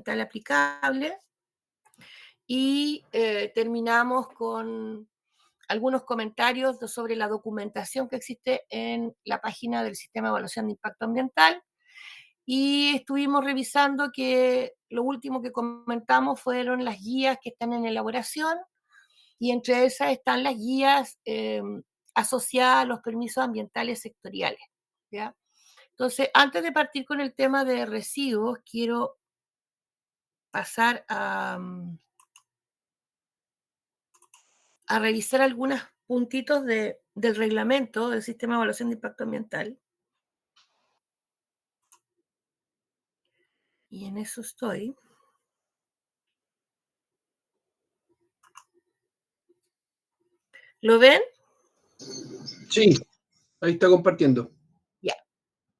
ambiental aplicable y terminamos con algunos comentarios sobre la documentación que existe en la página del Sistema de Evaluación de Impacto Ambiental y estuvimos revisando que lo último que comentamos fueron las guías que están en elaboración y entre esas están las guías asociadas a los permisos ambientales sectoriales, ¿ya? Entonces, antes de partir con el tema de residuos, quiero pasar a revisar algunos puntitos del reglamento del Sistema de Evaluación de Impacto Ambiental. Y en eso estoy. ¿Lo ven? Sí, ahí está compartiendo. Ya.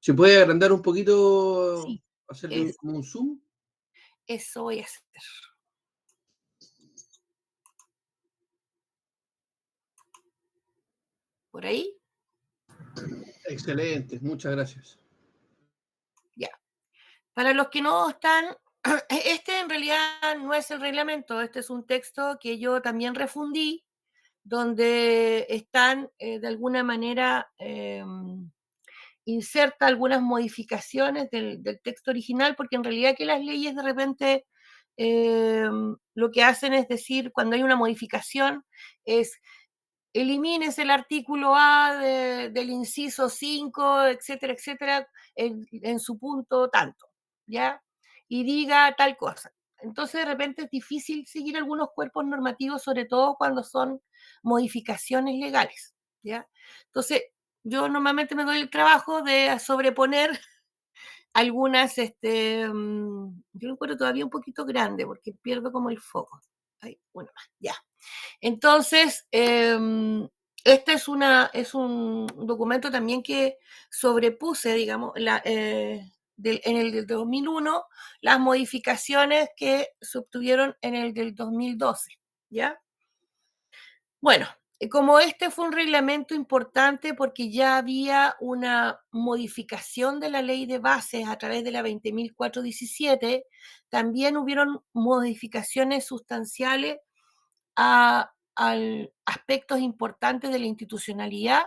¿Se puede agrandar un poquito, Sí, hacerle como un zoom? eso voy a hacer. ¿Por ahí? Excelente, muchas gracias. Ya. Para los que no están, este en realidad no es el reglamento, este es un texto que yo también refundí, donde están de alguna manera inserta algunas modificaciones del texto original, porque en realidad que las leyes de repente lo que hacen es decir, cuando hay una modificación, es elimines el artículo A del inciso 5, etcétera, etcétera, en su punto tanto, ¿ya? Y diga tal cosa. Entonces, de repente es difícil seguir algunos cuerpos normativos, sobre todo cuando son modificaciones legales, ¿ya? Entonces, yo normalmente me doy el trabajo de sobreponer algunas, yo lo encuentro todavía un poquito grande porque pierdo como el foco. Ay, bueno, ya. Entonces, este es un documento también que sobrepuse, digamos, en el del 2001, las modificaciones que se obtuvieron en el del 2012, ¿ya? Bueno, como este fue un reglamento importante porque ya había una modificación de la ley de bases a través de la 20.417, también hubieron modificaciones sustanciales a aspectos importantes de la institucionalidad.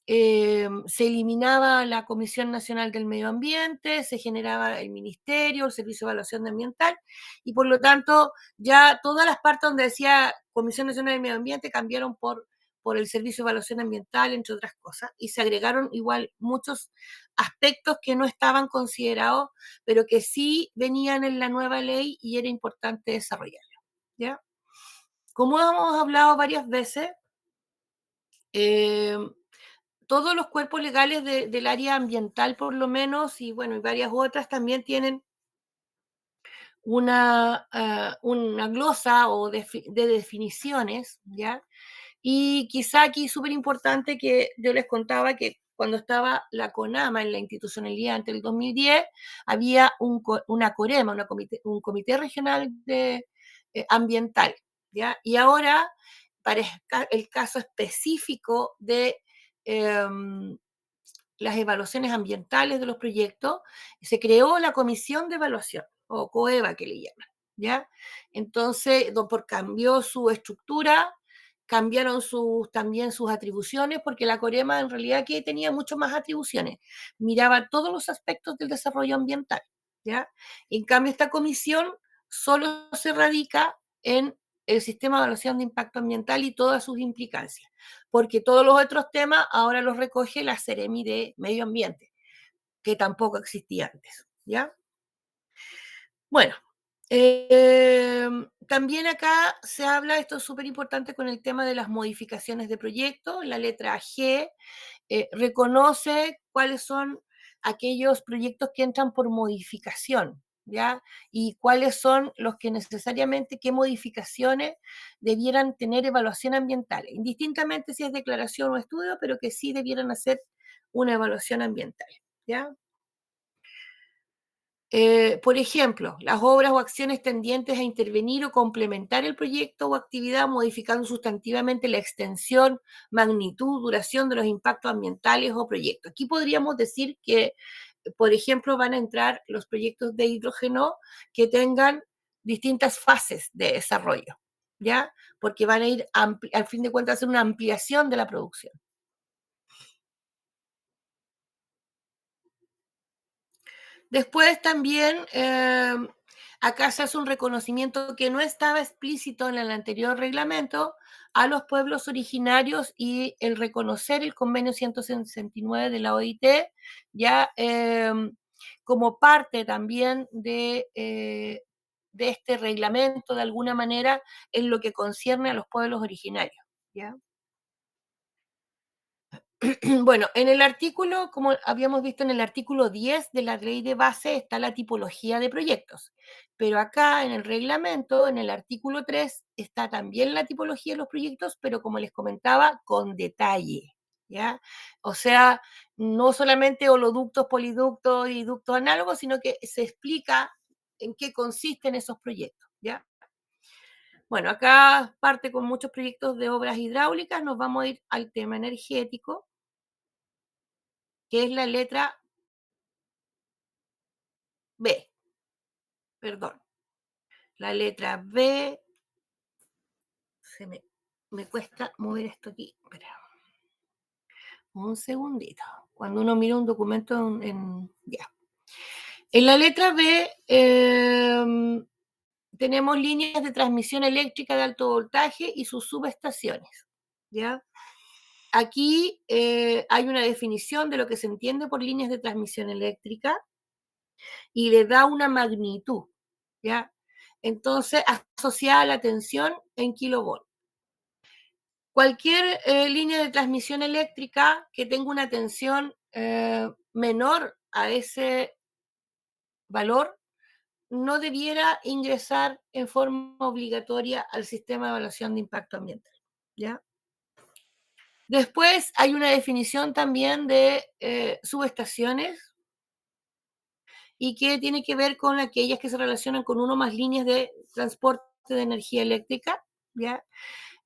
Se eliminaba la Comisión Nacional del Medio Ambiente, se generaba el Ministerio, el Servicio de Evaluación Ambiental, y por lo tanto ya todas las partes donde decía Comisión Nacional del Medio Ambiente cambiaron por el Servicio de Evaluación Ambiental, entre otras cosas, y se agregaron igual muchos aspectos que no estaban considerados, pero que sí venían en la nueva ley y era importante desarrollarlo, ¿ya? Como hemos hablado varias veces, todos los cuerpos legales del área ambiental, por lo menos, y bueno, y varias otras también tienen una glosa o de definiciones, ¿ya? Y quizá aquí súper importante que yo les contaba que cuando estaba la CONAMA en la institucionalidad ante el 2010, había una COREMA, un comité regional ambiental, ¿ya? Y ahora, para el caso específico de las evaluaciones ambientales de los proyectos, se creó la comisión de evaluación, o COEVA que le llaman, ¿ya? Entonces, cambió su estructura, cambiaron también sus atribuciones, porque la COREMA en realidad que tenía mucho más atribuciones, miraba todos los aspectos del desarrollo ambiental, ¿ya? En cambio, esta comisión solo se radica en el sistema de evaluación de impacto ambiental y todas sus implicancias, porque todos los otros temas ahora los recoge la Seremi de Medio Ambiente, que tampoco existía antes, ¿ya? Bueno, también acá se habla, esto es súper importante con el tema de las modificaciones de proyectos, la letra G reconoce cuáles son aquellos proyectos que entran por modificación, ¿ya? Y cuáles son los que necesariamente, qué modificaciones debieran tener evaluación ambiental, indistintamente si es declaración o estudio, pero que sí debieran hacer una evaluación ambiental, ¿ya? Por ejemplo, las obras o acciones tendientes a intervenir o complementar el proyecto o actividad modificando sustantivamente la extensión, magnitud, duración de los impactos ambientales o proyectos. Aquí podríamos decir que por ejemplo, van a entrar los proyectos de hidrógeno que tengan distintas fases de desarrollo, ¿ya? Porque van a ir, al fin de cuentas, a hacer una ampliación de la producción. Después también acá se hace un reconocimiento que no estaba explícito en el anterior reglamento a los pueblos originarios y el reconocer el convenio 169 de la OIT ya como parte también de este reglamento de alguna manera en lo que concierne a los pueblos originarios. ¿Ya? Bueno, en el artículo, como habíamos visto en el artículo 10 de la ley de base, está la tipología de proyectos. Pero acá en el reglamento, en el artículo 3, está también la tipología de los proyectos, pero como les comentaba, con detalle. ¿Ya? O sea, no solamente holoductos, poliductos y ductos análogos, sino que se explica en qué consisten esos proyectos. ¿Ya? Bueno, acá parte con muchos proyectos de obras hidráulicas, nos vamos a ir al tema energético, que es la letra B, perdón. La letra B, me cuesta mover esto aquí. Espera, un segundito. Cuando uno mira un documento ya. En la letra B tenemos líneas de transmisión eléctrica de alto voltaje y sus subestaciones. ¿Ya? Aquí hay una definición de lo que se entiende por líneas de transmisión eléctrica y le da una magnitud, ¿ya? Entonces, asociada a la tensión en kilovolts. Cualquier línea de transmisión eléctrica que tenga una tensión menor a ese valor no debiera ingresar en forma obligatoria al sistema de evaluación de impacto ambiental, ¿ya? Después hay una definición también de subestaciones y que tiene que ver con aquellas que se relacionan con uno o más líneas de transporte de energía eléctrica, ¿ya?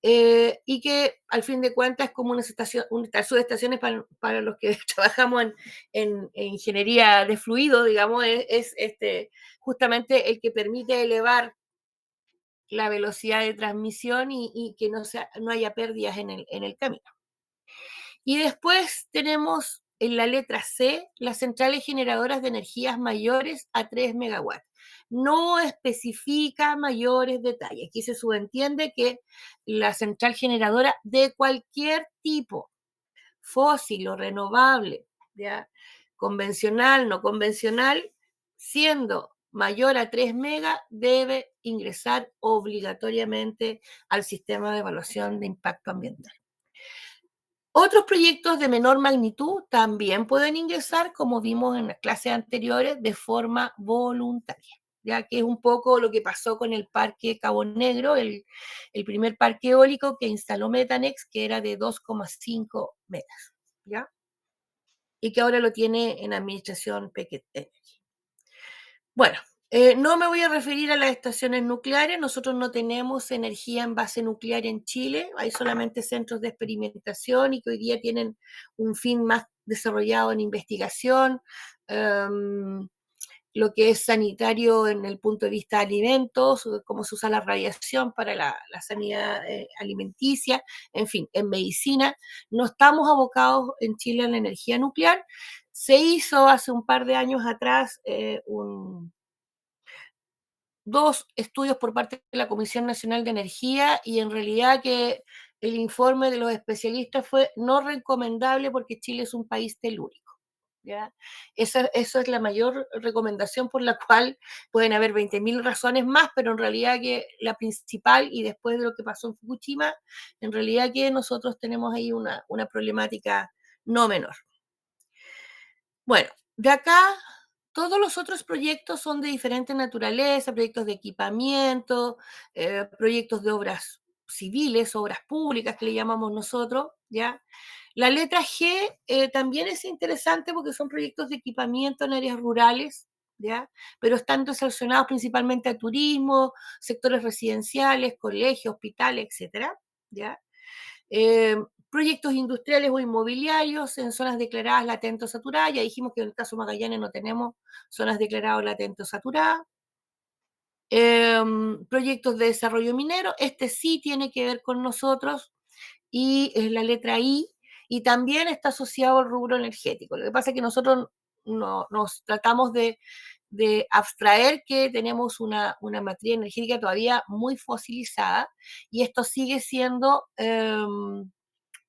Y que al fin de cuentas es como una subestaciones para los que trabajamos en ingeniería de fluido, digamos, es justamente el que permite elevar la velocidad de transmisión y que no haya pérdidas en el camino. Y después tenemos en la letra C las centrales generadoras de energías mayores a 3 megawatts. No especifica mayores detalles. Aquí se subentiende que la central generadora de cualquier tipo, fósil o renovable, ¿ya? Convencional, no convencional, siendo mayor a 3 megas, debe ingresar obligatoriamente al sistema de evaluación de impacto ambiental. Otros proyectos de menor magnitud también pueden ingresar, como vimos en las clases anteriores, de forma voluntaria, ya que es un poco lo que pasó con el parque Cabo Negro, el primer parque eólico que instaló Metanex, que era de 2,5 megas, ¿ya? Y que ahora lo tiene en administración Pequet Energy. Bueno, no me voy a referir a las estaciones nucleares, nosotros no tenemos energía en base nuclear en Chile, hay solamente centros de experimentación y que hoy día tienen un fin más desarrollado en investigación, lo que es sanitario en el punto de vista de alimentos, cómo se usa la radiación para la sanidad alimenticia, en fin, en medicina. No estamos abocados en Chile a la energía nuclear. Se hizo hace un par de años atrás dos estudios por parte de la Comisión Nacional de Energía y en realidad que el informe de los especialistas fue no recomendable porque Chile es un país telúrico. ¿Ya? Eso es la mayor recomendación por la cual pueden haber 20.000 razones más, pero en realidad que la principal, y después de lo que pasó en Fukushima, en realidad que nosotros tenemos ahí una problemática no menor. Bueno, de acá todos los otros proyectos son de diferente naturaleza, proyectos de equipamiento, proyectos de obras civiles, obras públicas que le llamamos nosotros, ¿ya? La letra G también es interesante porque son proyectos de equipamiento en áreas rurales, ¿ya? Pero están relacionados principalmente a turismo, sectores residenciales, colegios, hospitales, etcétera, ¿ya? Proyectos industriales o inmobiliarios en zonas declaradas latentes o saturadas. Ya dijimos que en el caso Magallanes no tenemos zonas declaradas latentes o saturadas. Proyectos de desarrollo minero, este sí tiene que ver con nosotros y es la letra I, y también está asociado al rubro energético. Lo que pasa es que nosotros nos tratamos de abstraer que tenemos una matriz energética todavía muy fosilizada, y esto sigue siendo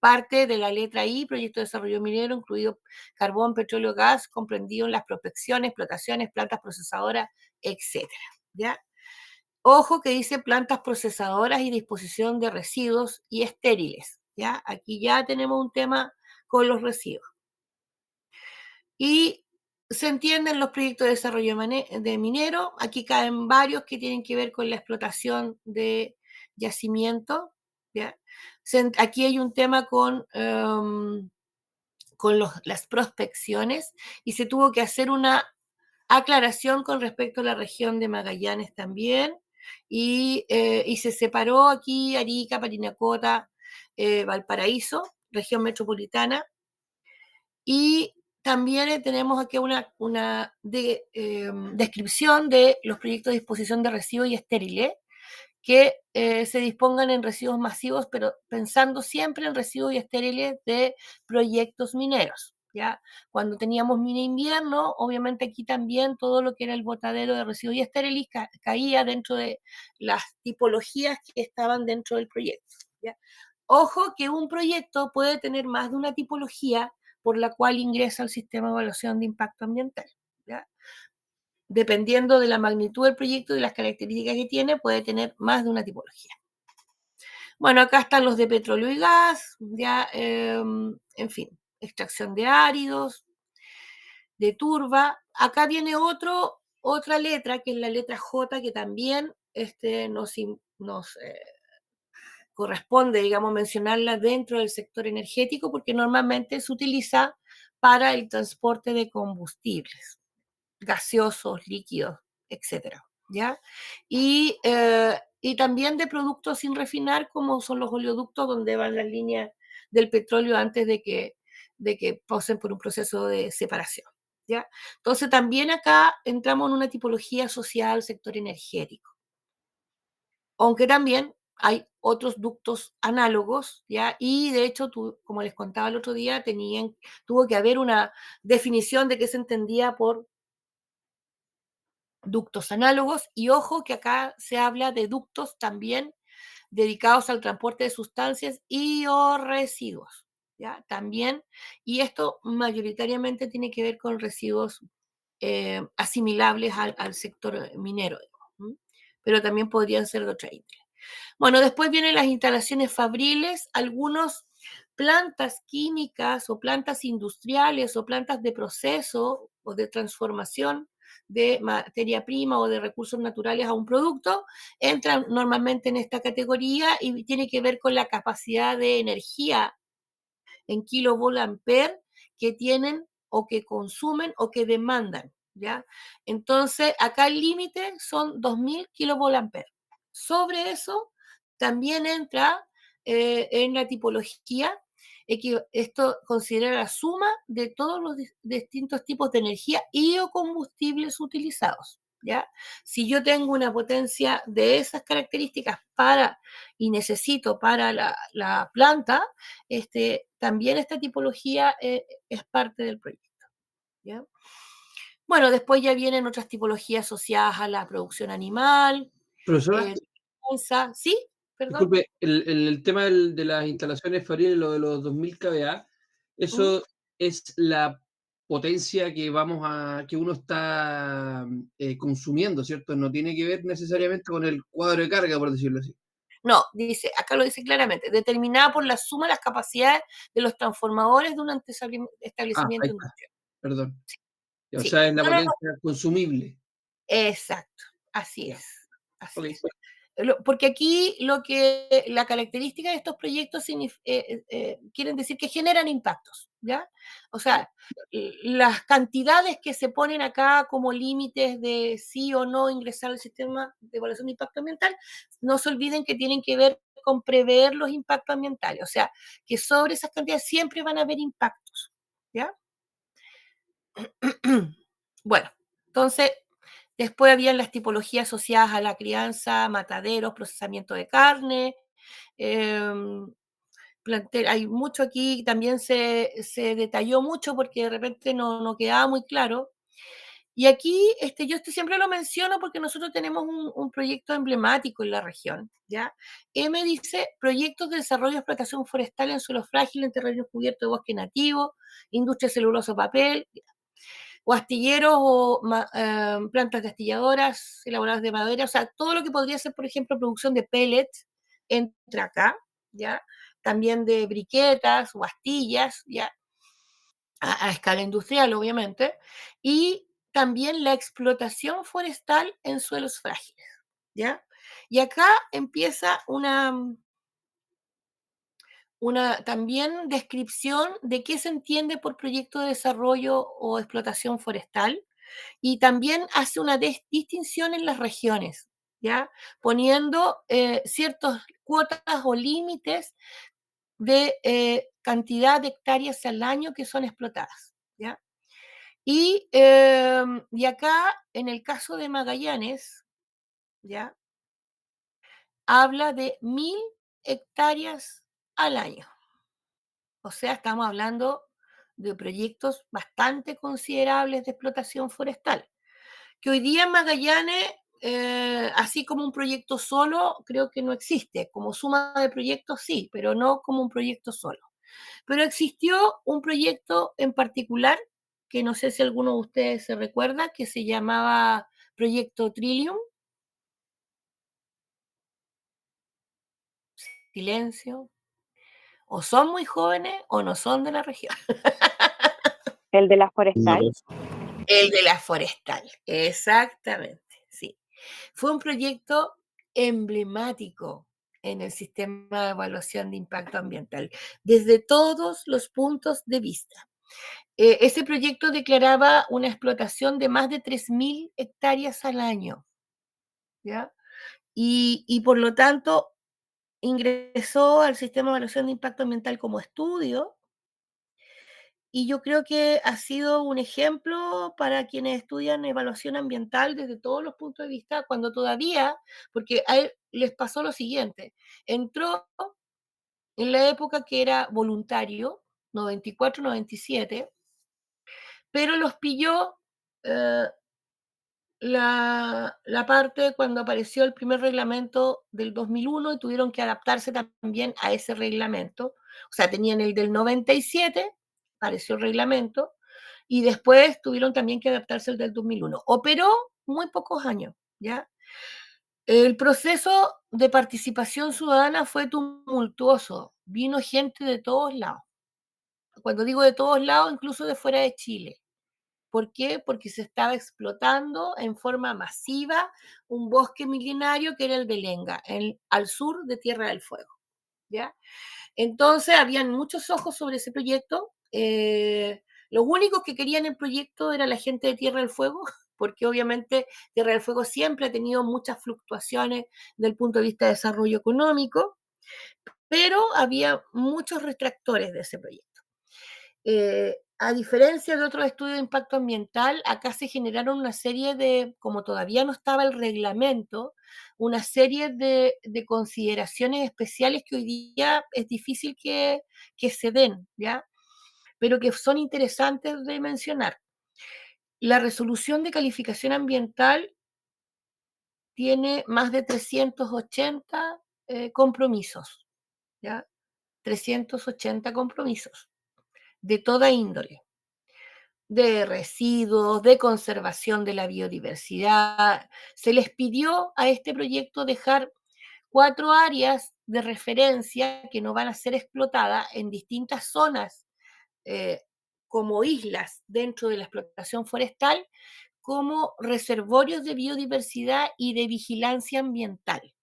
parte de la letra I, proyecto de desarrollo minero, incluido carbón, petróleo, gas, comprendido en las prospecciones, explotaciones, plantas procesadoras, etcétera. ¿Ya? Ojo que dice plantas procesadoras y disposición de residuos y estériles. ¿Ya? Aquí ya tenemos un tema con los residuos. Y se entienden los proyectos de desarrollo de minero. Aquí caen varios que tienen que ver con la explotación de yacimiento. ¿Ya? Aquí hay un tema con las prospecciones, y se tuvo que hacer una aclaración con respecto a la región de Magallanes también, y se separó aquí Arica, Parinacota, Valparaíso, región metropolitana, y también tenemos aquí una descripción de los proyectos de disposición de residuos y estériles que se dispongan en residuos masivos, pero pensando siempre en residuos y estériles de proyectos mineros. ¿Ya? Cuando teníamos mina invierno, obviamente aquí también todo lo que era el botadero de residuos y estériles caía dentro de las tipologías que estaban dentro del proyecto. ¿Ya? Ojo que un proyecto puede tener más de una tipología por la cual ingresa al sistema de evaluación de impacto ambiental. ¿Ya? Dependiendo de la magnitud del proyecto y de las características que tiene, puede tener más de una tipología. Bueno, acá están los de petróleo y gas, ya, en fin, extracción de áridos, de turba. Acá viene otra letra, que es la letra J, que también nos corresponde, digamos, mencionarla dentro del sector energético, porque normalmente se utiliza para el transporte de combustibles gaseosos, líquidos, etcétera, ¿ya? Y también de productos sin refinar, como son los oleoductos, donde van las líneas del petróleo antes de que pasen por un proceso de separación, ¿ya? Entonces también acá entramos en una tipología social al sector energético, aunque también hay otros ductos análogos, ¿ya? Y de hecho, como les contaba el otro día, tuvo que haber una definición de qué se entendía por ductos análogos, y ojo que acá se habla de ductos también dedicados al transporte de sustancias y o residuos, ¿ya? También, y esto mayoritariamente tiene que ver con residuos asimilables al sector minero, ¿m? Pero también podrían ser de otra índole. Bueno, después vienen las instalaciones fabriles, algunos plantas químicas o plantas industriales o plantas de proceso o de transformación de materia prima o de recursos naturales a un producto, entran normalmente en esta categoría y tiene que ver con la capacidad de energía en kilovolt-ampere que tienen o que consumen o que demandan, ¿ya? Entonces, acá el límite son 2000 kilovolt-ampere. Sobre eso, también entra en la tipología, que esto considera la suma de todos los distintos tipos de energía y o combustibles utilizados, ¿ya? Si yo tengo una potencia de esas características y necesito para la planta, también esta tipología es parte del proyecto, ¿ya? Bueno, después ya vienen otras tipologías asociadas a la producción animal, Profesora, ¿sí? Perdón. disculpe, el tema de las instalaciones fabriles, lo de los 2000 kVA, ¿Mm? eso es la potencia que uno está consumiendo, ¿cierto? No tiene que ver necesariamente con el cuadro de carga, por decirlo así. No, dice, acá lo dice claramente, determinada por la suma de las capacidades de los transformadores de un Ahí establecimiento está, industrial. perdón. O Sí, sea, es la no, no, no, potencia consumible. exacto, así Ya, es, así ok. es. Porque aquí la característica de estos proyectos quieren decir que generan impactos, ¿ya? O sea, las cantidades que se ponen acá como límites de sí o no ingresar al sistema de evaluación de impacto ambiental, no se olviden que tienen que ver con prever los impactos ambientales, o sea, que sobre esas cantidades siempre van a haber impactos, ¿ya? Bueno, entonces, después habían las tipologías asociadas a la crianza, mataderos, procesamiento de carne. em, Hay mucho aquí, también se detalló mucho porque de repente no quedaba muy claro. Y aquí yo siempre lo menciono porque nosotros tenemos un proyecto emblemático en la región, ¿ya? M dice, proyectos de desarrollo de explotación forestal en suelo frágil, en terrenos cubiertos de bosque nativo, industria celuloso papel, o astilleros o plantas destilladoras elaboradas de madera, o sea, todo lo que podría ser, por ejemplo, producción de pellets entra acá, ¿ya? También de briquetas o astillas, ¿ya? A escala industrial, obviamente, y también la explotación forestal en suelos frágiles, ¿ya? Y acá empieza una también descripción de qué se entiende por proyecto de desarrollo o explotación forestal, y también hace una distinción en las regiones, ¿ya? Poniendo ciertas cuotas o límites de cantidad de hectáreas al año que son explotadas, ¿ya? Y acá, en el caso de Magallanes, ¿ya? Habla de 1.000 hectáreas al año. O sea, estamos hablando de proyectos bastante considerables de explotación forestal, que hoy día en Magallanes, así como un proyecto solo, creo que no existe. Como suma de proyectos sí, pero no como un proyecto solo. Pero existió un proyecto en particular, que no sé si alguno de ustedes se recuerda, que se llamaba Proyecto Trillium. Silencio. O son muy jóvenes o no son de la región. El de la No, forestal. El de la forestal, exactamente, sí. Fue un proyecto emblemático en el sistema de evaluación de impacto ambiental, desde todos los puntos de vista. Ese proyecto declaraba una explotación de más de 3.000 hectáreas al año, ¿ya? Y por lo tanto ingresó al sistema de evaluación de impacto ambiental como estudio, y yo creo que ha sido un ejemplo para quienes estudian evaluación ambiental desde todos los puntos de vista, cuando todavía, porque a él les pasó lo siguiente, entró en la época que era voluntario, 94, 97, pero los pilló eh, la parte cuando apareció el primer reglamento del 2001 y tuvieron que adaptarse también a ese reglamento. O sea, tenían el del 97, apareció el reglamento, y después tuvieron también que adaptarse al del 2001. Operó muy pocos años, ¿ya? El proceso de participación ciudadana fue tumultuoso. Vino gente de todos lados. Cuando digo de todos lados, incluso de fuera de Chile. ¿Por qué? Porque se estaba explotando en forma masiva un bosque milenario que era el Belenga, al sur de Tierra del Fuego, ¿ya? Entonces, habían muchos ojos sobre ese proyecto. Los únicos que querían el proyecto era la gente de Tierra del Fuego, porque obviamente Tierra del Fuego siempre ha tenido muchas fluctuaciones del punto de vista de desarrollo económico, pero había muchos retractores de ese proyecto. A diferencia de otros estudios de impacto ambiental, acá se generaron una serie de, como todavía no estaba el reglamento, una serie de consideraciones especiales que hoy día es difícil que se den, ¿ya? Pero que son interesantes de mencionar. La resolución de calificación ambiental tiene más de 380 compromisos, ¿ya? 380 compromisos de toda índole, de residuos, de conservación de la biodiversidad. Se les pidió a este proyecto dejar 4 áreas de referencia que no van a ser explotadas en distintas zonas, eh, como islas dentro de la explotación forestal, como reservorios de biodiversidad y de vigilancia ambiental.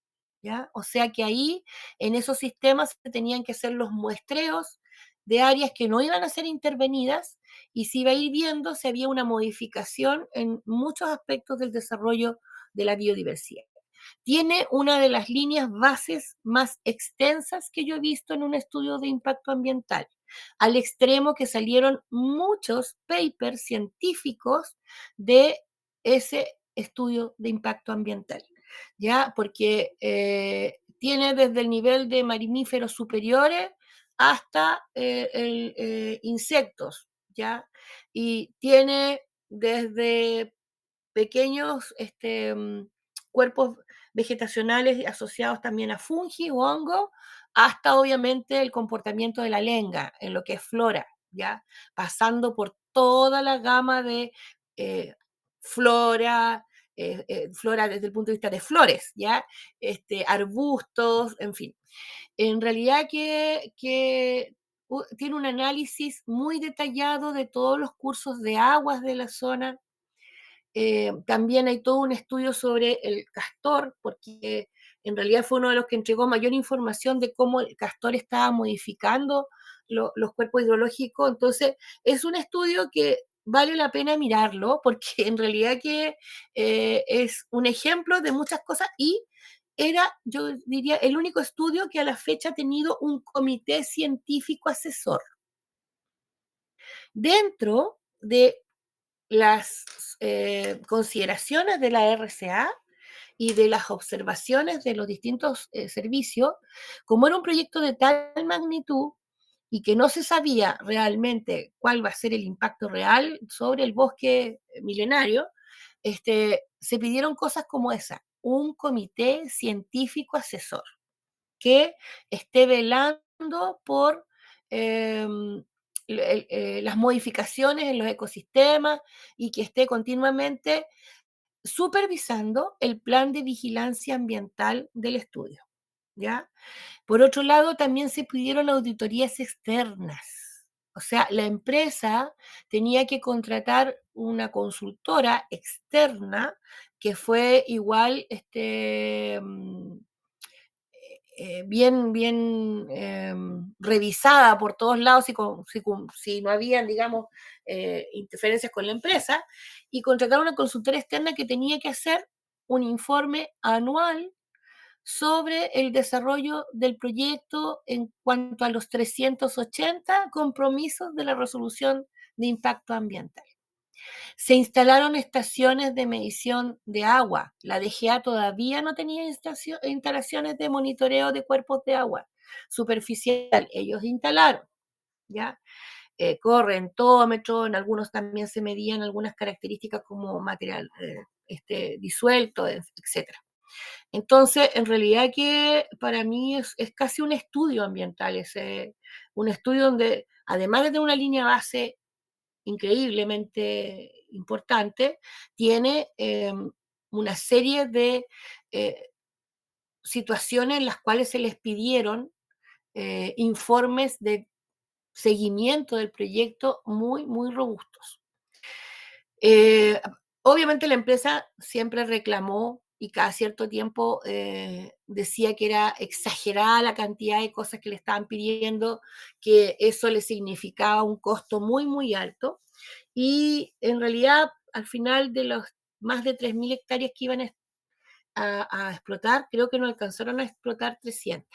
¿ya? O sea que ahí, en esos sistemas, se tenían que hacer los muestreos de áreas que no iban a ser intervenidas y se iba a ir viendo si había una modificación en muchos aspectos del desarrollo de la biodiversidad. Tiene una de las líneas bases más extensas que yo he visto en un estudio de impacto ambiental, al extremo que salieron muchos papers científicos de ese estudio de impacto ambiental, ¿ya? Porque tiene desde el nivel de mamíferos superiores hasta insectos, ¿ya? Y tiene desde pequeños cuerpos vegetacionales asociados también a fungi o hongos, hasta obviamente el comportamiento de la lenga en lo que es flora, ¿ya? Pasando por toda la gama de eh, flora, flora desde el punto de vista de flores, ¿ya? Arbustos, en fin. En realidad que tiene un análisis muy detallado de todos los cursos de aguas de la zona. También hay todo un estudio sobre el castor, porque en realidad fue uno de los que entregó mayor información de cómo el castor estaba modificando los cuerpos hidrológicos. Entonces, es un estudio que vale la pena mirarlo, porque en realidad que es un ejemplo de muchas cosas y era, yo diría, el único estudio que a la fecha ha tenido un comité científico asesor. Dentro de las consideraciones de la RCA y de las observaciones de los distintos servicios, como era un proyecto de tal magnitud y que no se sabía realmente cuál va a ser el impacto real sobre el bosque milenario, se pidieron cosas como esa, un comité científico asesor que esté velando por eh, las modificaciones en los ecosistemas y que esté continuamente supervisando el plan de vigilancia ambiental del estudio, ¿ya? Por otro lado, también se pidieron auditorías externas. O sea, la empresa tenía que contratar una consultora externa que fue igual bien revisada por todos lados si no habían, digamos, interferencias con la empresa, y contratar una consultora externa que tenía que hacer un informe anual sobre el desarrollo del proyecto en cuanto a los 380 compromisos de la resolución de impacto ambiental. Se instalaron estaciones de medición de agua. La DGA todavía no tenía instalaciones de monitoreo de cuerpos de agua superficial. Ellos instalaron, ¿ya? Correntómetro, en algunos también se medían algunas características como material disuelto, etc. Entonces, en realidad que para mí es casi un estudio ambiental, un estudio donde, además de tener una línea base increíblemente importante, tiene una serie de eh, situaciones en las cuales se les pidieron informes de seguimiento del proyecto muy, muy robustos. Eh, Obviamente la empresa siempre reclamó y cada cierto tiempo decía que era exagerada la cantidad de cosas que le estaban pidiendo, que eso le significaba un costo muy, muy alto. Y en realidad, al final de los más de 3.000 hectáreas que iban a explotar, creo que no alcanzaron a explotar 300,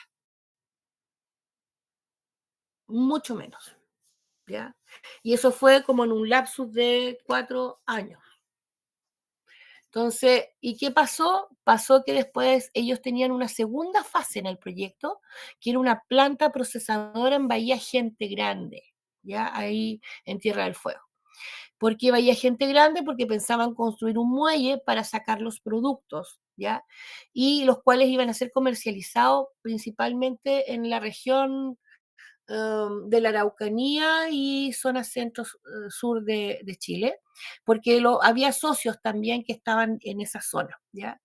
mucho menos, ¿ya? Y eso fue como en un lapsus de 4 años. Entonces, ¿y qué pasó? Pasó que después ellos tenían una segunda fase en el proyecto, que era una planta procesadora en Bahía Gente Grande, ¿ya? Ahí en Tierra del Fuego. ¿Por qué Bahía Gente Grande? Porque pensaban construir un muelle para sacar los productos, ¿ya? Y los cuales iban a ser comercializados principalmente en la región de la Araucanía y zona centro-sur de Chile, porque había socios también que estaban en esa zona, ¿ya?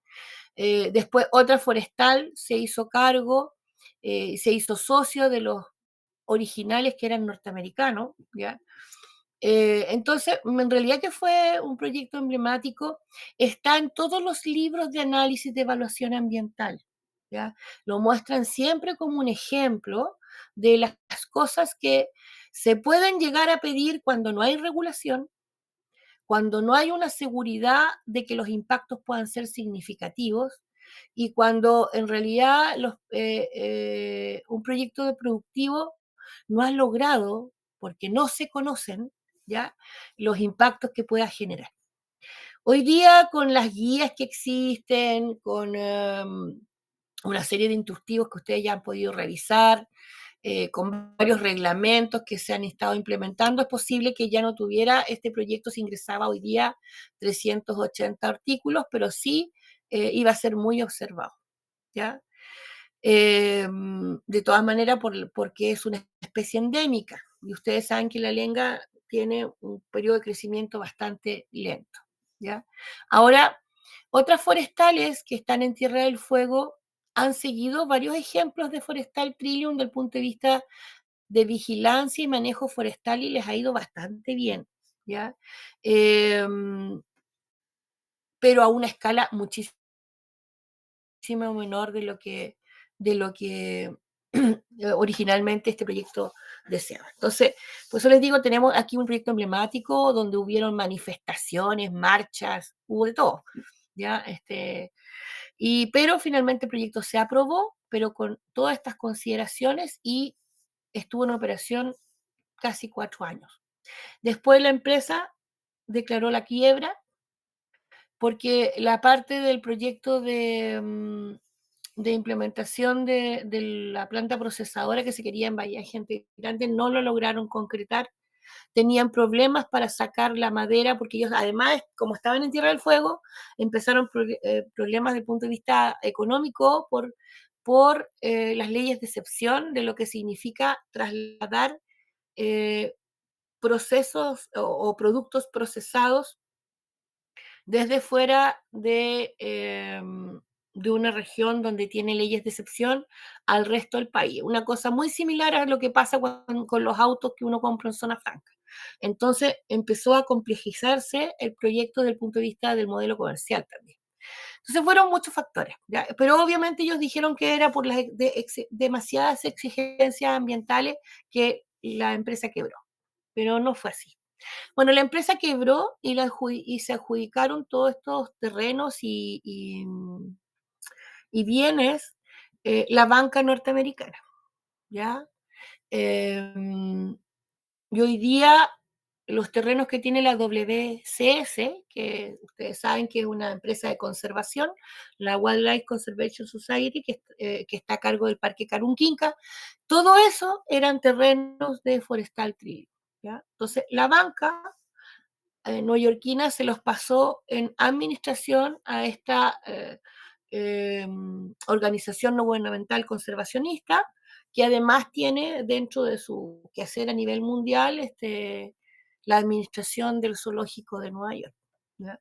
Después otra forestal se hizo cargo, se hizo socio de los originales que eran norteamericanos, ¿ya? Entonces, en realidad que fue un proyecto emblemático, está en todos los libros de análisis de evaluación ambiental, ¿ya? Lo muestran siempre como un ejemplo de las cosas que se pueden llegar a pedir cuando no hay regulación, cuando no hay una seguridad de que los impactos puedan ser significativos y cuando en realidad un proyecto de productivo no ha logrado, porque no se conocen, ¿ya?, los impactos que pueda generar. Hoy día, con las guías que existen, con una serie de instructivos que ustedes ya han podido revisar, con varios reglamentos que se han estado implementando, es posible que ya no tuviera este proyecto si ingresaba hoy día 380 artículos, pero sí iba a ser muy observado, ¿ya? De todas maneras, porque es una especie endémica, y ustedes saben que la lenga tiene un periodo de crecimiento bastante lento, ¿ya? Ahora, otras forestales que están en Tierra del Fuego han seguido varios ejemplos de Forestal Trillium desde el punto de vista de vigilancia y manejo forestal y les ha ido bastante bien, ¿ya? Pero a una escala muchísimo menor de lo que originalmente este proyecto deseaba. Entonces, por eso les digo, tenemos aquí un proyecto emblemático donde hubieron manifestaciones, marchas, hubo de todo, ¿ya? Pero finalmente el proyecto se aprobó, pero con todas estas consideraciones, y estuvo en operación casi 4 años. Después la empresa declaró la quiebra porque la parte del proyecto de implementación de la planta procesadora que se quería en Bahía Gente Grande no lo lograron concretar. Tenían problemas para sacar la madera porque ellos, además, como estaban en Tierra del Fuego, empezaron problemas desde el punto de vista económico por las leyes de excepción de lo que significa trasladar procesos o productos procesados desde fuera de una región donde tiene leyes de excepción al resto del país. Una cosa muy similar a lo que pasa con los autos que uno compra en zona franca. Entonces empezó a complejizarse el proyecto desde el punto de vista del modelo comercial también. Entonces fueron muchos factores, ¿ya? Pero obviamente ellos dijeron que era por las demasiadas exigencias ambientales que la empresa quebró, pero no fue así. Bueno, la empresa quebró y se adjudicaron todos estos terrenos y bienes la banca norteamericana, ¿ya? Y hoy día los terrenos que tiene la WCS, que ustedes saben que es una empresa de conservación, la Wildlife Conservation Society, que está a cargo del Parque Carunquinca, todo eso eran terrenos de Forestal Trillium, ¿ya? Entonces, la banca neoyorquina se los pasó en administración a esta organización no gubernamental conservacionista, que además tiene dentro de su quehacer a nivel mundial la administración del zoológico de Nueva York, ¿ya?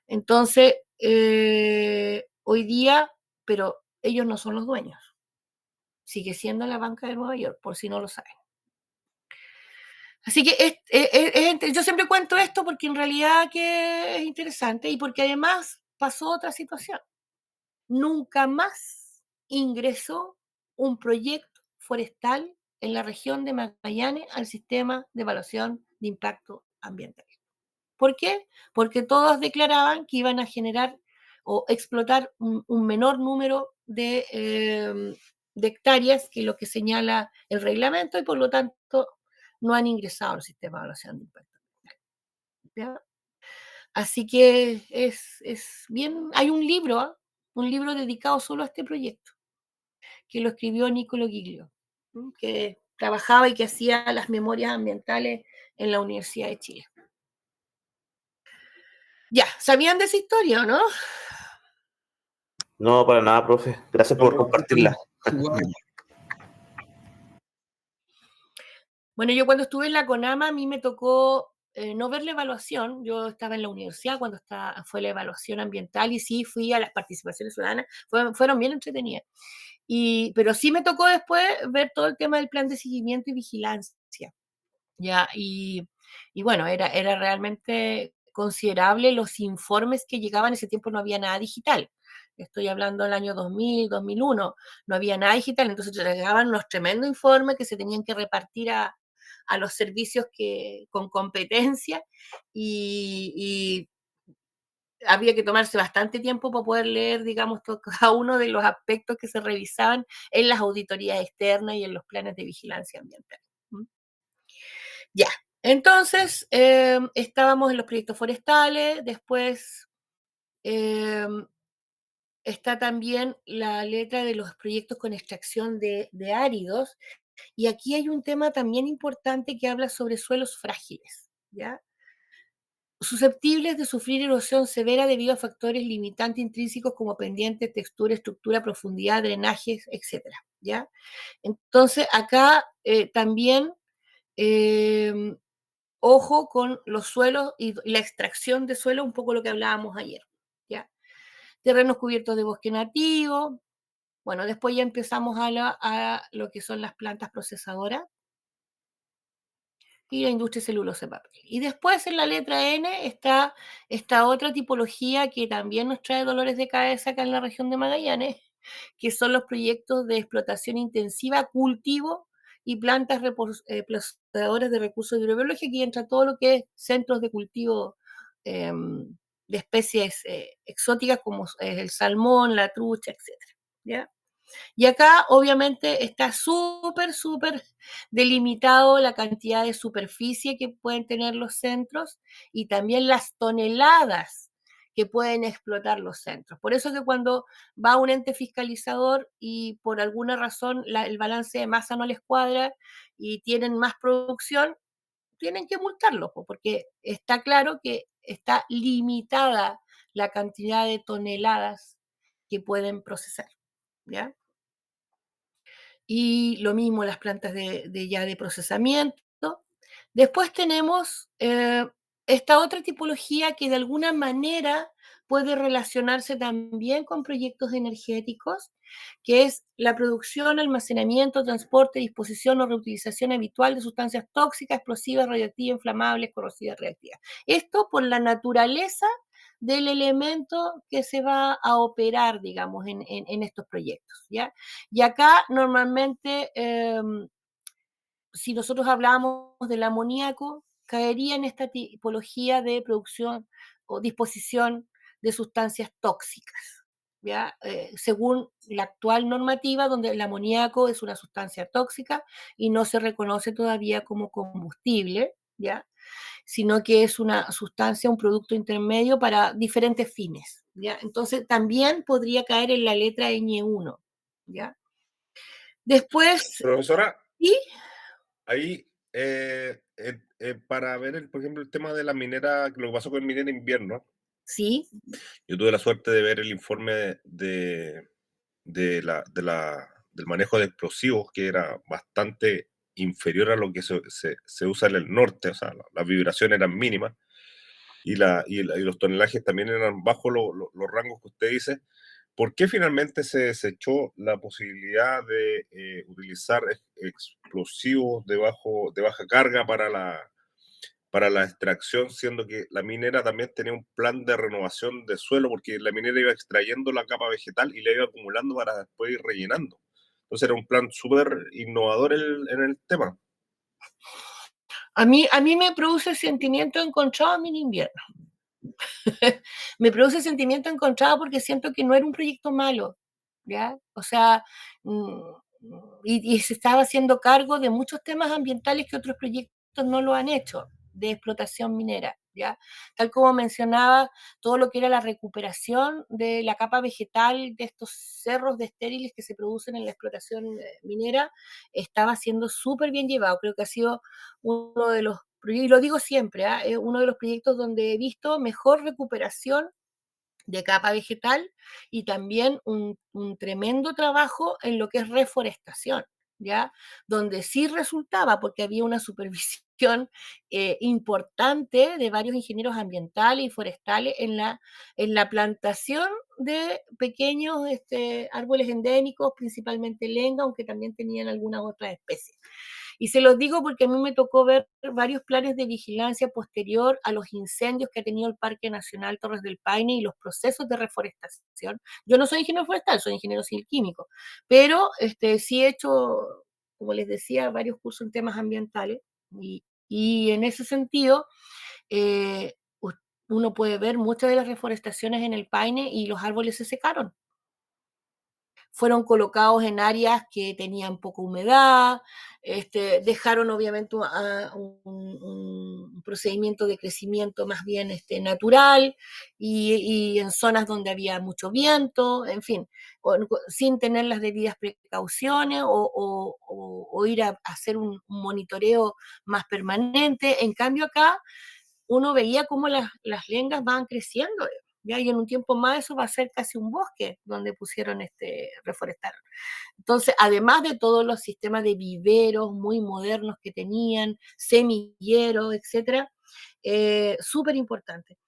Entonces, hoy día, pero ellos no son los dueños, sigue siendo la banca de Nueva York, por si no lo saben. Así que yo siempre cuento esto porque en realidad que es interesante y porque además pasó otra situación. Nunca más ingresó un proyecto forestal en la región de Magallanes al sistema de evaluación de impacto ambiental. ¿Por qué? Porque todos declaraban que iban a generar o explotar un menor número de hectáreas que lo que señala el reglamento y por lo tanto no han ingresado al sistema de evaluación de impacto ambiental, ¿ya? Así que es bien, hay un libro dedicado solo a este proyecto, que lo escribió Nicolo Giglio, que trabajaba y que hacía las memorias ambientales en la Universidad de Chile. Ya, ¿sabían de esa historia o no? No, para nada, profe. Gracias por compartirla. Wow. Bueno, yo cuando estuve en la CONAMA, a mí me tocó no ver la evaluación. Yo estaba en la universidad cuando fue la evaluación ambiental y sí fui a las participaciones ciudadanas. Fueron bien entretenidas. Pero sí me tocó después ver todo el tema del plan de seguimiento y vigilancia. ¿Ya? Y bueno, era realmente considerable los informes que llegaban. En ese tiempo no había nada digital. estoy hablando del año 2000, 2001, no había nada digital, entonces llegaban unos tremendos informes que se tenían que repartir a los servicios con competencia y había que tomarse bastante tiempo para poder leer, digamos, cada uno de los aspectos que se revisaban en las auditorías externas y en los planes de vigilancia ambiental. Ya, entonces estábamos en los proyectos forestales, después está también la letra de los proyectos con extracción de áridos, y aquí hay un tema también importante que habla sobre suelos frágiles, ¿ya? Susceptibles de sufrir erosión severa debido a factores limitantes intrínsecos como pendientes, textura, estructura, profundidad, drenajes, etc. ¿Ya? Entonces, acá también, ojo con los suelos y la extracción de suelo, un poco lo que hablábamos ayer. ¿Ya? Terrenos cubiertos de bosque nativo. Bueno, después ya empezamos a lo que son las plantas procesadoras y la industria celulosa de papel. Y después en la letra N está esta otra tipología que también nos trae dolores de cabeza acá en la región de Magallanes, que son los proyectos de explotación intensiva, cultivo y plantas procesadoras de recursos hidrobiológicos, y entra todo lo que es centros de cultivo de especies exóticas como el salmón, la trucha, etc. ¿Ya? Y acá obviamente está súper delimitado la cantidad de superficie que pueden tener los centros y también las toneladas que pueden explotar los centros. Por eso que cuando va un ente fiscalizador y por alguna razón el balance de masa no les cuadra y tienen más producción, tienen que multarlos, porque está claro que está limitada la cantidad de toneladas que pueden procesar, ¿ya? Y lo mismo las plantas de procesamiento. Después tenemos esta otra tipología que de alguna manera puede relacionarse también con proyectos energéticos, que es la producción, almacenamiento, transporte, disposición o reutilización habitual de sustancias tóxicas, explosivas, radioactivas, inflamables, corrosivas, reactivas. Esto por la naturaleza del elemento que se va a operar, digamos, en estos proyectos, ¿ya? Y acá normalmente, si nosotros hablamos del amoníaco, caería en esta tipología de producción o disposición de sustancias tóxicas, ¿ya? Según la actual normativa, donde el amoníaco es una sustancia tóxica y no se reconoce todavía como combustible, ¿ya? Sino que es una sustancia, un producto intermedio para diferentes fines, ¿ya? Entonces también podría caer en la letra Ñ1, ¿ya? Después, Profesora, ¿y? ahí para ver, por ejemplo, el tema de la minera, lo que pasó con minera invierno, Sí, yo tuve la suerte de ver el informe del manejo de explosivos, que era bastante inferior a lo que se usa en el norte, o sea, las vibraciones eran mínimas y los tonelajes también eran bajo los rangos que usted dice. ¿Por qué finalmente se desechó la posibilidad de utilizar explosivos de baja carga para la extracción, siendo que la minera también tenía un plan de renovación de suelo, porque la minera iba extrayendo la capa vegetal y la iba acumulando para después ir rellenando? Entonces era un plan súper innovador en el tema. a mí me produce sentimiento encontrado a mí en invierno. Me produce sentimiento encontrado porque siento que no era un proyecto malo, ¿ya? O sea, y se estaba haciendo cargo de muchos temas ambientales que otros proyectos no lo han hecho, de explotación minera, ¿ya? Tal como mencionaba, todo lo que era la recuperación de la capa vegetal de estos cerros de estériles que se producen en la explotación minera, estaba siendo súper bien llevado. Creo que ha sido uno de los, y lo digo siempre, es uno de los proyectos donde he visto mejor recuperación de capa vegetal y también un tremendo trabajo en lo que es reforestación, ¿ya? Donde sí resultaba, porque había una supervisión importante de varios ingenieros ambientales y forestales en la plantación de pequeños árboles endémicos, principalmente lenga, aunque también tenían algunas otras especies. Y se los digo porque a mí me tocó ver varios planes de vigilancia posterior a los incendios que ha tenido el Parque Nacional Torres del Paine y los procesos de reforestación. Yo no soy ingeniero forestal, soy ingeniero civil químico, pero sí he hecho, como les decía, varios cursos en temas ambientales y en ese sentido eh, uno puede ver muchas de las reforestaciones en el Paine y los árboles se secaron. Fueron colocados en áreas que tenían poca humedad, dejaron obviamente un procedimiento de crecimiento más bien natural y en zonas donde había mucho viento, en fin, sin tener las debidas precauciones o ir a hacer un monitoreo más permanente. En cambio acá uno veía cómo las lengas van creciendo, ¿ya? Y en un tiempo más eso va a ser casi un bosque donde pusieron reforestaron. Entonces, además de todos los sistemas de viveros muy modernos que tenían, semilleros, etcétera, súper importante.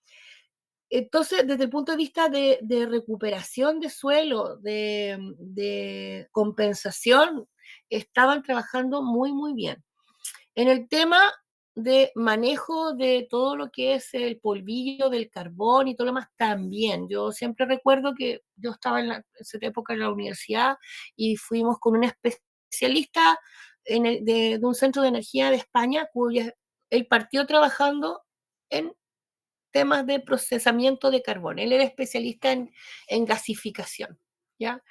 Entonces, desde el punto de vista de recuperación de suelo, de compensación, estaban trabajando muy, muy bien. En el tema de manejo de todo lo que es el polvillo del carbón y todo lo demás, también. Yo siempre recuerdo que yo estaba en esa época en la universidad y fuimos con un especialista de un centro de energía de España, él partió trabajando en temas de procesamiento de carbón. Él era especialista en gasificación, ¿ya?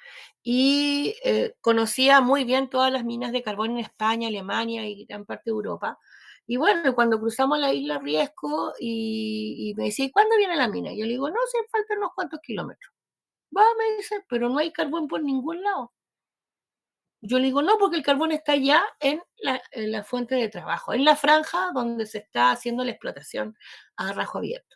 Y conocía muy bien todas las minas de carbón en España, Alemania y gran parte de Europa. Y bueno, cuando cruzamos la isla Riesco y me decía, ¿cuándo viene la mina? Y yo le digo, no, sí, faltan unos cuantos kilómetros. Va, me dice, pero no hay carbón por ningún lado. Yo le digo, no, porque el carbón está ya en la fuente de trabajo, en la franja donde se está haciendo la explotación a rajo abierto.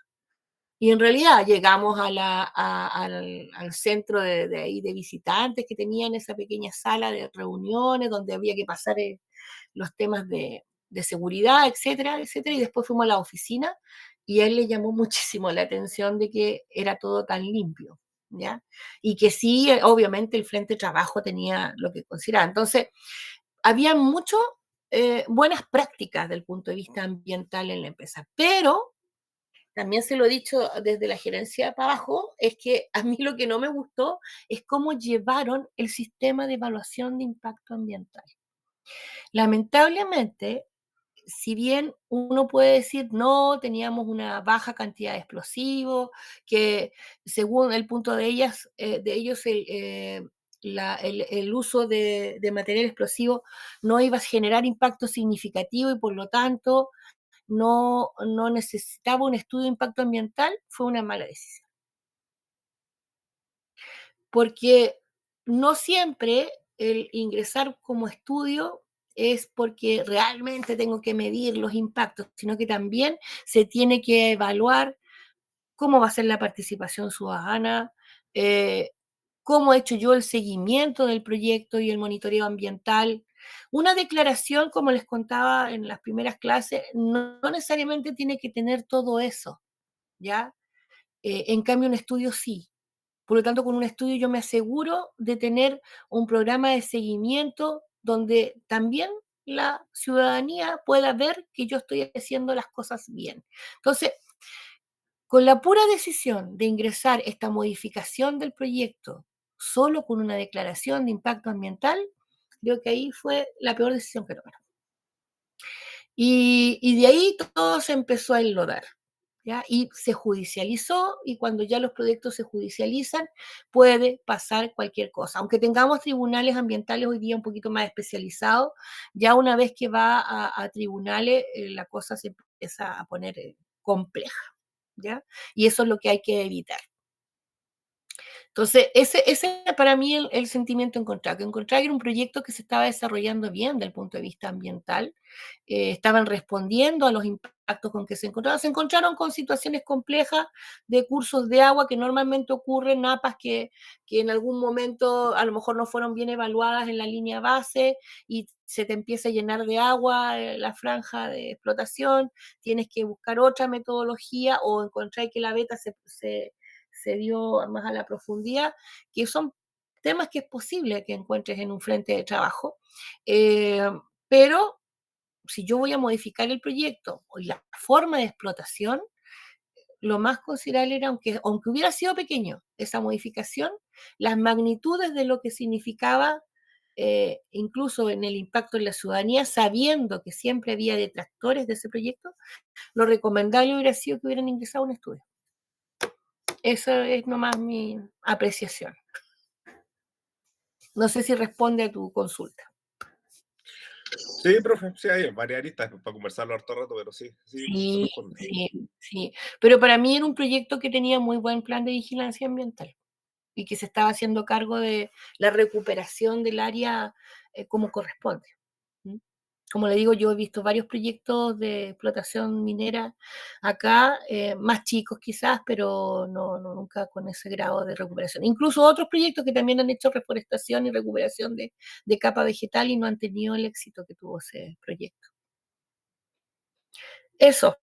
Y en realidad llegamos al centro de ahí de visitantes que tenían esa pequeña sala de reuniones donde había que pasar los temas de seguridad, etcétera, etcétera, y después fuimos a la oficina y a él le llamó muchísimo la atención de que era todo tan limpio, ¿ya? Y que sí, obviamente el frente de trabajo tenía lo que consideraba. Entonces, había mucho buenas prácticas del punto de vista ambiental en la empresa, pero también se lo he dicho desde la gerencia para abajo, es que a mí lo que no me gustó es cómo llevaron el sistema de evaluación de impacto ambiental. Lamentablemente, si bien uno puede decir, no, teníamos una baja cantidad de explosivos, que según el punto de ellos el uso de material explosivo no iba a generar impacto significativo y por lo tanto no necesitaba un estudio de impacto ambiental, fue una mala decisión. Porque no siempre el ingresar como estudio es porque realmente tengo que medir los impactos, sino que también se tiene que evaluar cómo va a ser la participación ciudadana, cómo he hecho yo el seguimiento del proyecto y el monitoreo ambiental. Una declaración, como les contaba en las primeras clases, no necesariamente tiene que tener todo eso, ¿ya? En cambio, un estudio sí. Por lo tanto, con un estudio yo me aseguro de tener un programa de seguimiento donde también la ciudadanía pueda ver que yo estoy haciendo las cosas bien. Entonces, con la pura decisión de ingresar esta modificación del proyecto solo con una declaración de impacto ambiental, creo que ahí fue la peor decisión que tomaron. Y de ahí todo se empezó a enlodar, ¿ya? Y se judicializó, y cuando ya los proyectos se judicializan, puede pasar cualquier cosa. Aunque tengamos tribunales ambientales hoy día un poquito más especializados, ya una vez que va a tribunales, la cosa se empieza a poner compleja, ¿ya? Y eso es lo que hay que evitar. Entonces, ese para mí el sentimiento encontrado, que era un proyecto que se estaba desarrollando bien desde el punto de vista ambiental, estaban respondiendo a los impactos con que se encontraron con situaciones complejas de cursos de agua que normalmente ocurren, napas que en algún momento a lo mejor no fueron bien evaluadas en la línea base y se te empieza a llenar de agua la franja de explotación, tienes que buscar otra metodología o encontrar que la beta se dio más a la profundidad, que son temas que es posible que encuentres en un frente de trabajo, pero si yo voy a modificar el proyecto o la forma de explotación, lo más considerable era, aunque hubiera sido pequeño, esa modificación, las magnitudes de lo que significaba, incluso en el impacto en la ciudadanía, sabiendo que siempre había detractores de ese proyecto, lo recomendable hubiera sido que hubieran ingresado a un estudio. Esa es nomás mi apreciación. No sé si responde a tu consulta. Sí, profe, sí, hay varias aristas para conversarlo harto rato, pero sí se Sí, responde. sí. Pero para mí era un proyecto que tenía muy buen plan de vigilancia ambiental y que se estaba haciendo cargo de la recuperación del área como corresponde. ¿Mm? Como le digo, yo he visto varios proyectos de explotación minera acá, más chicos quizás, pero nunca con ese grado de recuperación. Incluso otros proyectos que también han hecho reforestación y recuperación de capa vegetal y no han tenido el éxito que tuvo ese proyecto. Eso.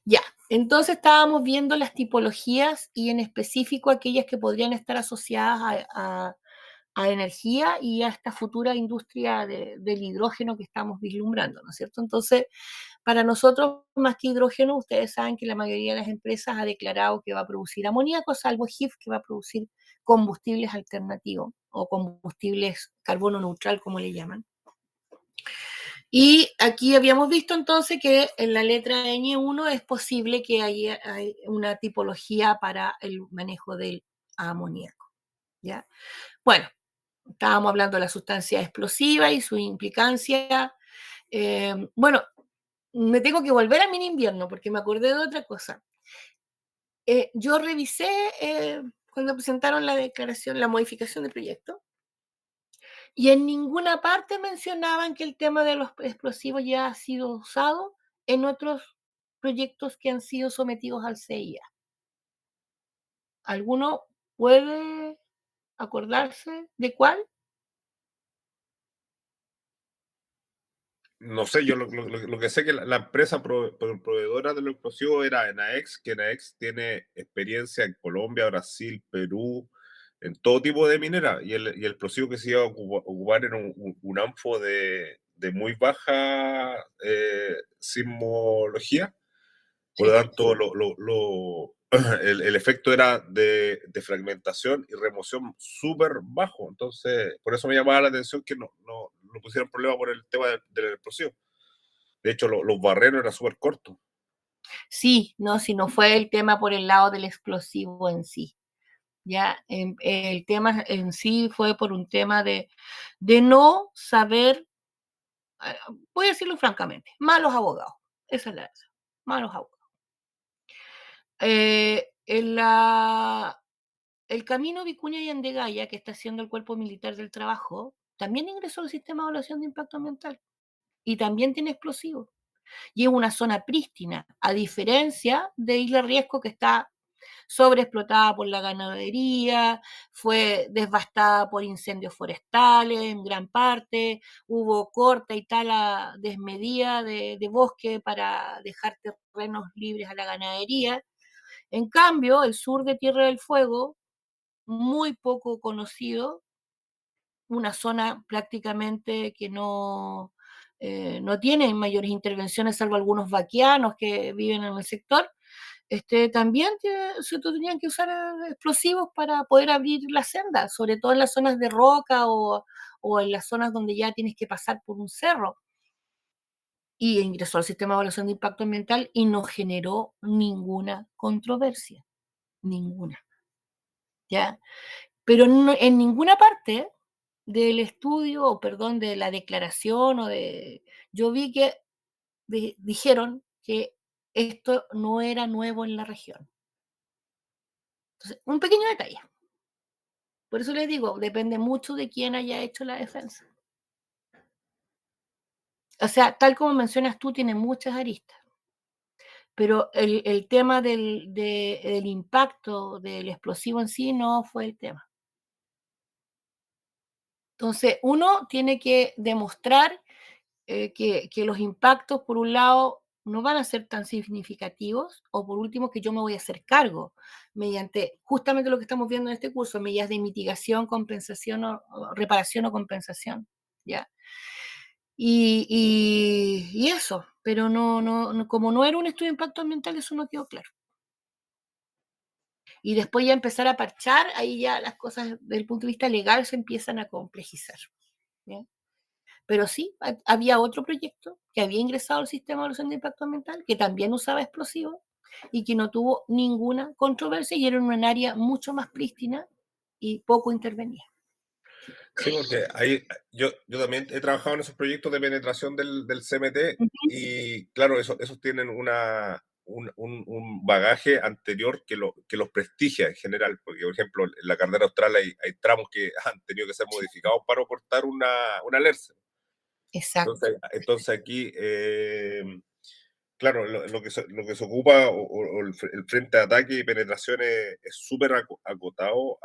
Ya, entonces estábamos viendo las tipologías y en específico aquellas que podrían estar asociadas a energía y a esta futura industria del hidrógeno que estamos vislumbrando, ¿no es cierto? Entonces, para nosotros, más que hidrógeno, ustedes saben que la mayoría de las empresas ha declarado que va a producir amoníaco, salvo HIF, que va a producir combustibles alternativos o combustibles carbono neutral, como le llaman. Y aquí habíamos visto entonces que en la letra Ñ1 es posible que haya una tipología para el manejo del amoníaco, ¿ya? Bueno, estábamos hablando de la sustancia explosiva y su implicancia. Bueno, me tengo que volver a mi invierno porque me acordé de otra cosa. Yo revisé cuando presentaron la declaración, la modificación del proyecto, y en ninguna parte mencionaban que el tema de los explosivos ya ha sido usado en otros proyectos que han sido sometidos al CIA. ¿Alguno puede acordarse de cuál? No sé, yo lo que sé que la empresa proveedora de los explosivos era Enaex, que Enaex tiene experiencia en Colombia, Brasil, Perú, en todo tipo de minera, y el explosivo que se iba a ocupar era un anfo de muy baja sismología, por lo Sí. tanto el efecto era de fragmentación y remoción súper bajo. Entonces, por eso me llamaba la atención que no pusieran problema por el tema del explosivo. De hecho, los barreros eran súper cortos. Sí, no, si no fue el tema por el lado del explosivo en sí. Ya, el tema en sí fue por un tema de no saber, voy a decirlo francamente, malos abogados. Esa es la verdad, malos abogados. El camino Vicuña y Andegaya, que está haciendo el Cuerpo Militar del Trabajo, también ingresó al sistema de evaluación de impacto ambiental y también tiene explosivos. Y es una zona prístina, a diferencia de Isla Riesco, que está sobreexplotada por la ganadería, fue devastada por incendios forestales en gran parte, hubo corta y tala desmedida de bosque para dejar terrenos libres a la ganadería. En cambio, el sur de Tierra del Fuego, muy poco conocido, una zona prácticamente que no tiene mayores intervenciones, salvo algunos vaquianos que viven en el sector, también se tenían que usar explosivos para poder abrir la senda, sobre todo en las zonas de roca o en las zonas donde ya tienes que pasar por un cerro. Y ingresó al sistema de evaluación de impacto ambiental y no generó ninguna controversia, ninguna. ¿Ya? Pero en ninguna parte del estudio, o perdón, de la declaración, yo vi que dijeron que esto no era nuevo en la región. Entonces, un pequeño detalle. Por eso les digo, depende mucho de quién haya hecho la defensa. O sea, tal como mencionas tú, tiene muchas aristas. Pero el tema del impacto del explosivo en sí no fue el tema. Entonces, uno tiene que demostrar que los impactos, por un lado, no van a ser tan significativos, o por último, que yo me voy a hacer cargo mediante justamente lo que estamos viendo en este curso, medidas de mitigación, compensación o reparación o compensación, ¿ya? Y eso, pero como no era un estudio de impacto ambiental, eso no quedó claro. Y después ya empezar a parchar, ahí ya las cosas desde el punto de vista legal se empiezan a complejizar. ¿Ya? Pero sí, había otro proyecto que había ingresado al sistema de evaluación de impacto ambiental, que también usaba explosivos y que no tuvo ninguna controversia y era en un área mucho más prístina y poco intervenida. Sí, porque yo también he trabajado en esos proyectos de penetración del CMT y claro, esos tienen un bagaje anterior que los prestigia en general, porque por ejemplo en la carretera austral hay tramos que han tenido que ser modificados para aportar una LERC. Exacto. Entonces aquí, claro, lo que se ocupa o el frente de ataque y penetración es súper acotado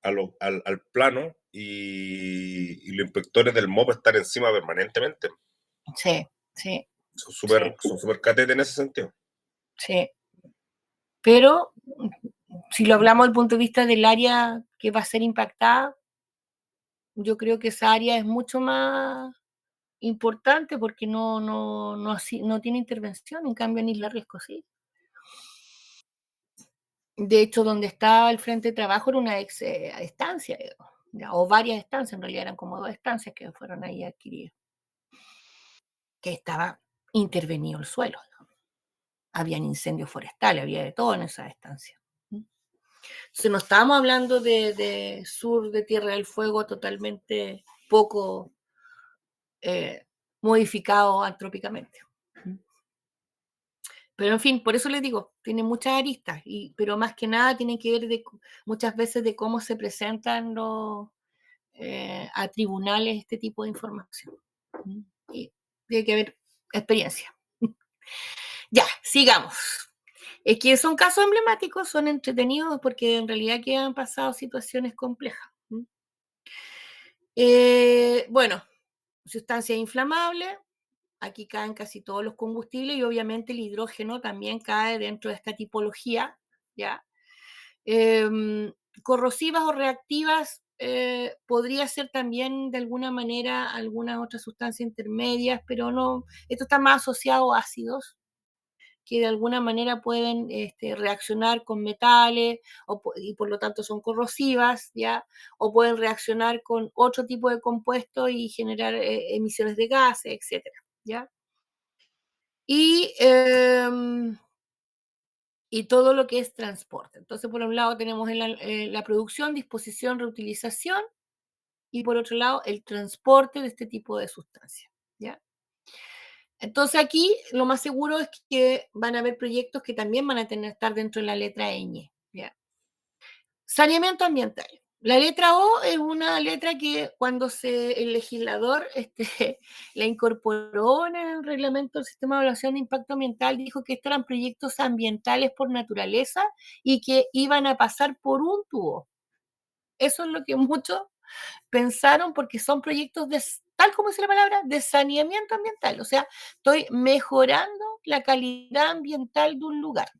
al plano y los inspectores del MOP están encima permanentemente. Sí, sí. Son súper catetes en ese sentido. Sí. Pero si lo hablamos desde el punto de vista del área que va a ser impactada, yo creo que esa área es mucho más importante porque no tiene intervención, en cambio en Isla Riesco sí. De hecho, donde estaba el frente de trabajo era una ex estancia, o varias estancias, en realidad eran como 2 estancias que fueron ahí adquiridas, que estaba intervenido el suelo. Habían incendios forestales, había de todo en esa estancia. Entonces no estábamos hablando de sur de Tierra del Fuego totalmente poco modificado antrópicamente. Pero en fin, por eso les digo, tiene muchas aristas, pero más que nada tiene que ver muchas veces de cómo se presentan a tribunales este tipo de información. Y tiene que haber experiencia. Ya, sigamos. Es que son casos emblemáticos, son entretenidos porque en realidad que han pasado situaciones complejas. Bueno, sustancias inflamables, aquí caen casi todos los combustibles y obviamente el hidrógeno también cae dentro de esta tipología, ¿ya? Corrosivas o reactivas, podría ser también de alguna manera algunas otras sustancias intermedias, pero no, esto está más asociado a ácidos que de alguna manera pueden reaccionar con metales y por lo tanto son corrosivas, ¿ya? O pueden reaccionar con otro tipo de compuestos y generar emisiones de gases, etcétera, ¿ya? Y todo lo que es transporte. Entonces, por un lado tenemos la producción, disposición, reutilización, y por otro lado el transporte de este tipo de sustancias, ¿ya? Entonces aquí lo más seguro es que van a haber proyectos que también van a estar dentro de la letra ñ, ¿ya? Saneamiento ambiental. La letra O es una letra que cuando el legislador la incorporó en el reglamento del sistema de evaluación de impacto ambiental, dijo que estos eran proyectos ambientales por naturaleza y que iban a pasar por un tubo. Eso es lo que muchos pensaron porque son proyectos tal como dice la palabra, de saneamiento ambiental. O sea, estoy mejorando la calidad ambiental de un lugar,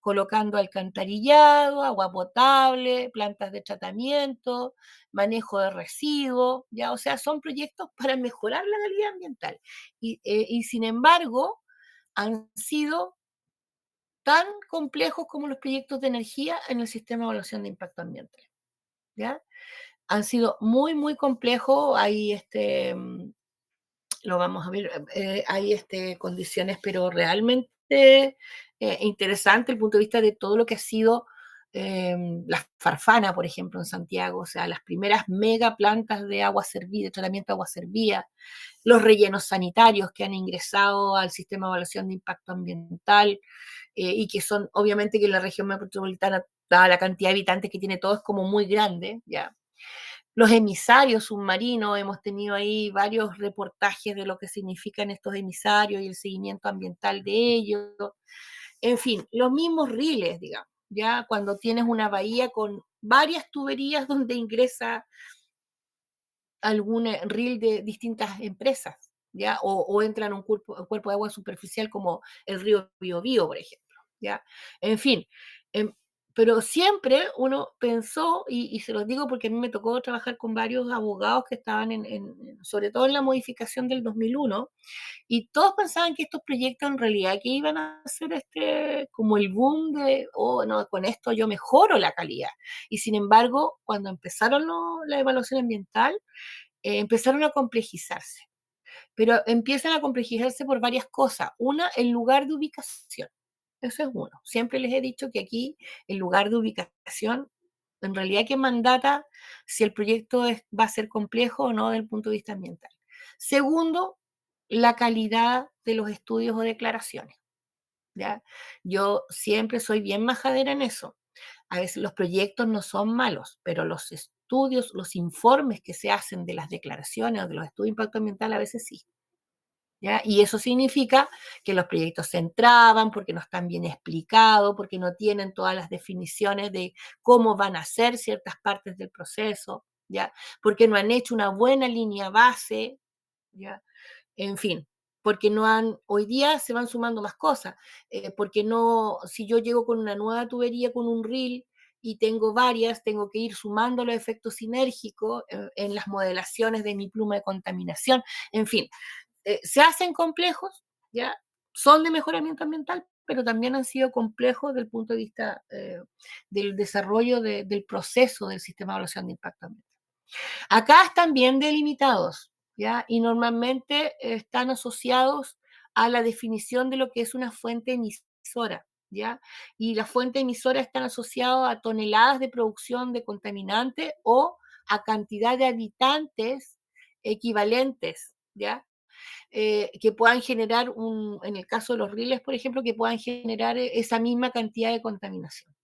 colocando alcantarillado, agua potable, plantas de tratamiento, manejo de residuos, ¿ya? O sea, son proyectos para mejorar la calidad ambiental. Y sin embargo, han sido tan complejos como los proyectos de energía en el sistema de evaluación de impacto ambiental, ¿ya? Han sido muy, muy complejos. Hay lo vamos a ver, hay condiciones, pero realmente interesante el punto de vista de todo lo que ha sido la Farfana, por ejemplo, en Santiago, o sea, las primeras mega plantas de agua servida, de tratamiento de agua servida, los rellenos sanitarios que han ingresado al sistema de evaluación de impacto ambiental y que son, obviamente que la región metropolitana, dada la cantidad de habitantes que tiene todo, es como muy grande, ¿ya? Los emisarios submarinos, hemos tenido ahí varios reportajes de lo que significan estos emisarios y el seguimiento ambiental de ellos. En fin, los mismos riles, digamos, ya cuando tienes una bahía con varias tuberías donde ingresa algún ril de distintas empresas, ¿ya? O entra en un cuerpo de agua superficial como el río Biobío, por ejemplo, ¿ya? En fin, pero siempre uno pensó, y se los digo porque a mí me tocó trabajar con varios abogados que estaban sobre todo en la modificación del 2001, y todos pensaban que estos proyectos en realidad que iban a ser como el boom de, oh, no, con esto yo mejoro la calidad. Y sin embargo, cuando empezaron la evaluación ambiental, empezaron a complejizarse. Pero empiezan a complejizarse por varias cosas. Una, el lugar de ubicación. Eso es uno. Siempre les he dicho que aquí el lugar de ubicación, en realidad que mandata si el proyecto va a ser complejo o no desde el punto de vista ambiental. Segundo, la calidad de los estudios o declaraciones. ¿Ya? Yo siempre soy bien majadera en eso. A veces los proyectos no son malos, pero los estudios, los informes que se hacen de las declaraciones o de los estudios de impacto ambiental a veces sí. ¿Ya? Y eso significa que los proyectos se entraban porque no están bien explicados, porque no tienen todas las definiciones de cómo van a ser ciertas partes del proceso, ¿ya? Porque no han hecho una buena línea base, ¿ya? En fin, porque hoy día se van sumando más cosas, porque no, si yo llego con una nueva tubería, con un reel, y tengo varias, tengo que ir sumando los efectos sinérgicos en las modelaciones de mi pluma de contaminación, en fin, se hacen complejos, ¿ya? Son de mejoramiento ambiental, pero también han sido complejos desde el punto de vista del desarrollo del proceso del sistema de evaluación de impacto ambiental. Acá están bien delimitados, ¿ya? Y normalmente están asociados a la definición de lo que es una fuente emisora, ¿ya? Y las fuentes emisoras están asociadas a toneladas de producción de contaminante o a cantidad de habitantes equivalentes, ¿ya? Que puedan generar, en el caso de los rieles, por ejemplo, que puedan generar esa misma cantidad de contaminación.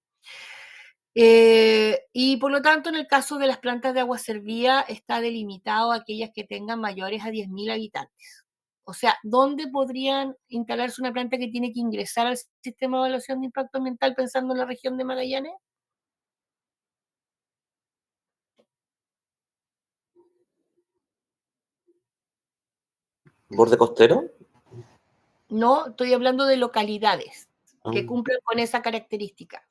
Y por lo tanto, en el caso de las plantas de agua servida, está delimitado a aquellas que tengan mayores a 10.000 habitantes. O sea, ¿dónde podrían instalarse una planta que tiene que ingresar al sistema de evaluación de impacto ambiental pensando en la región de Magallanes? ¿Borde costero? No, estoy hablando de localidades que Ah, cumplen con esa característica.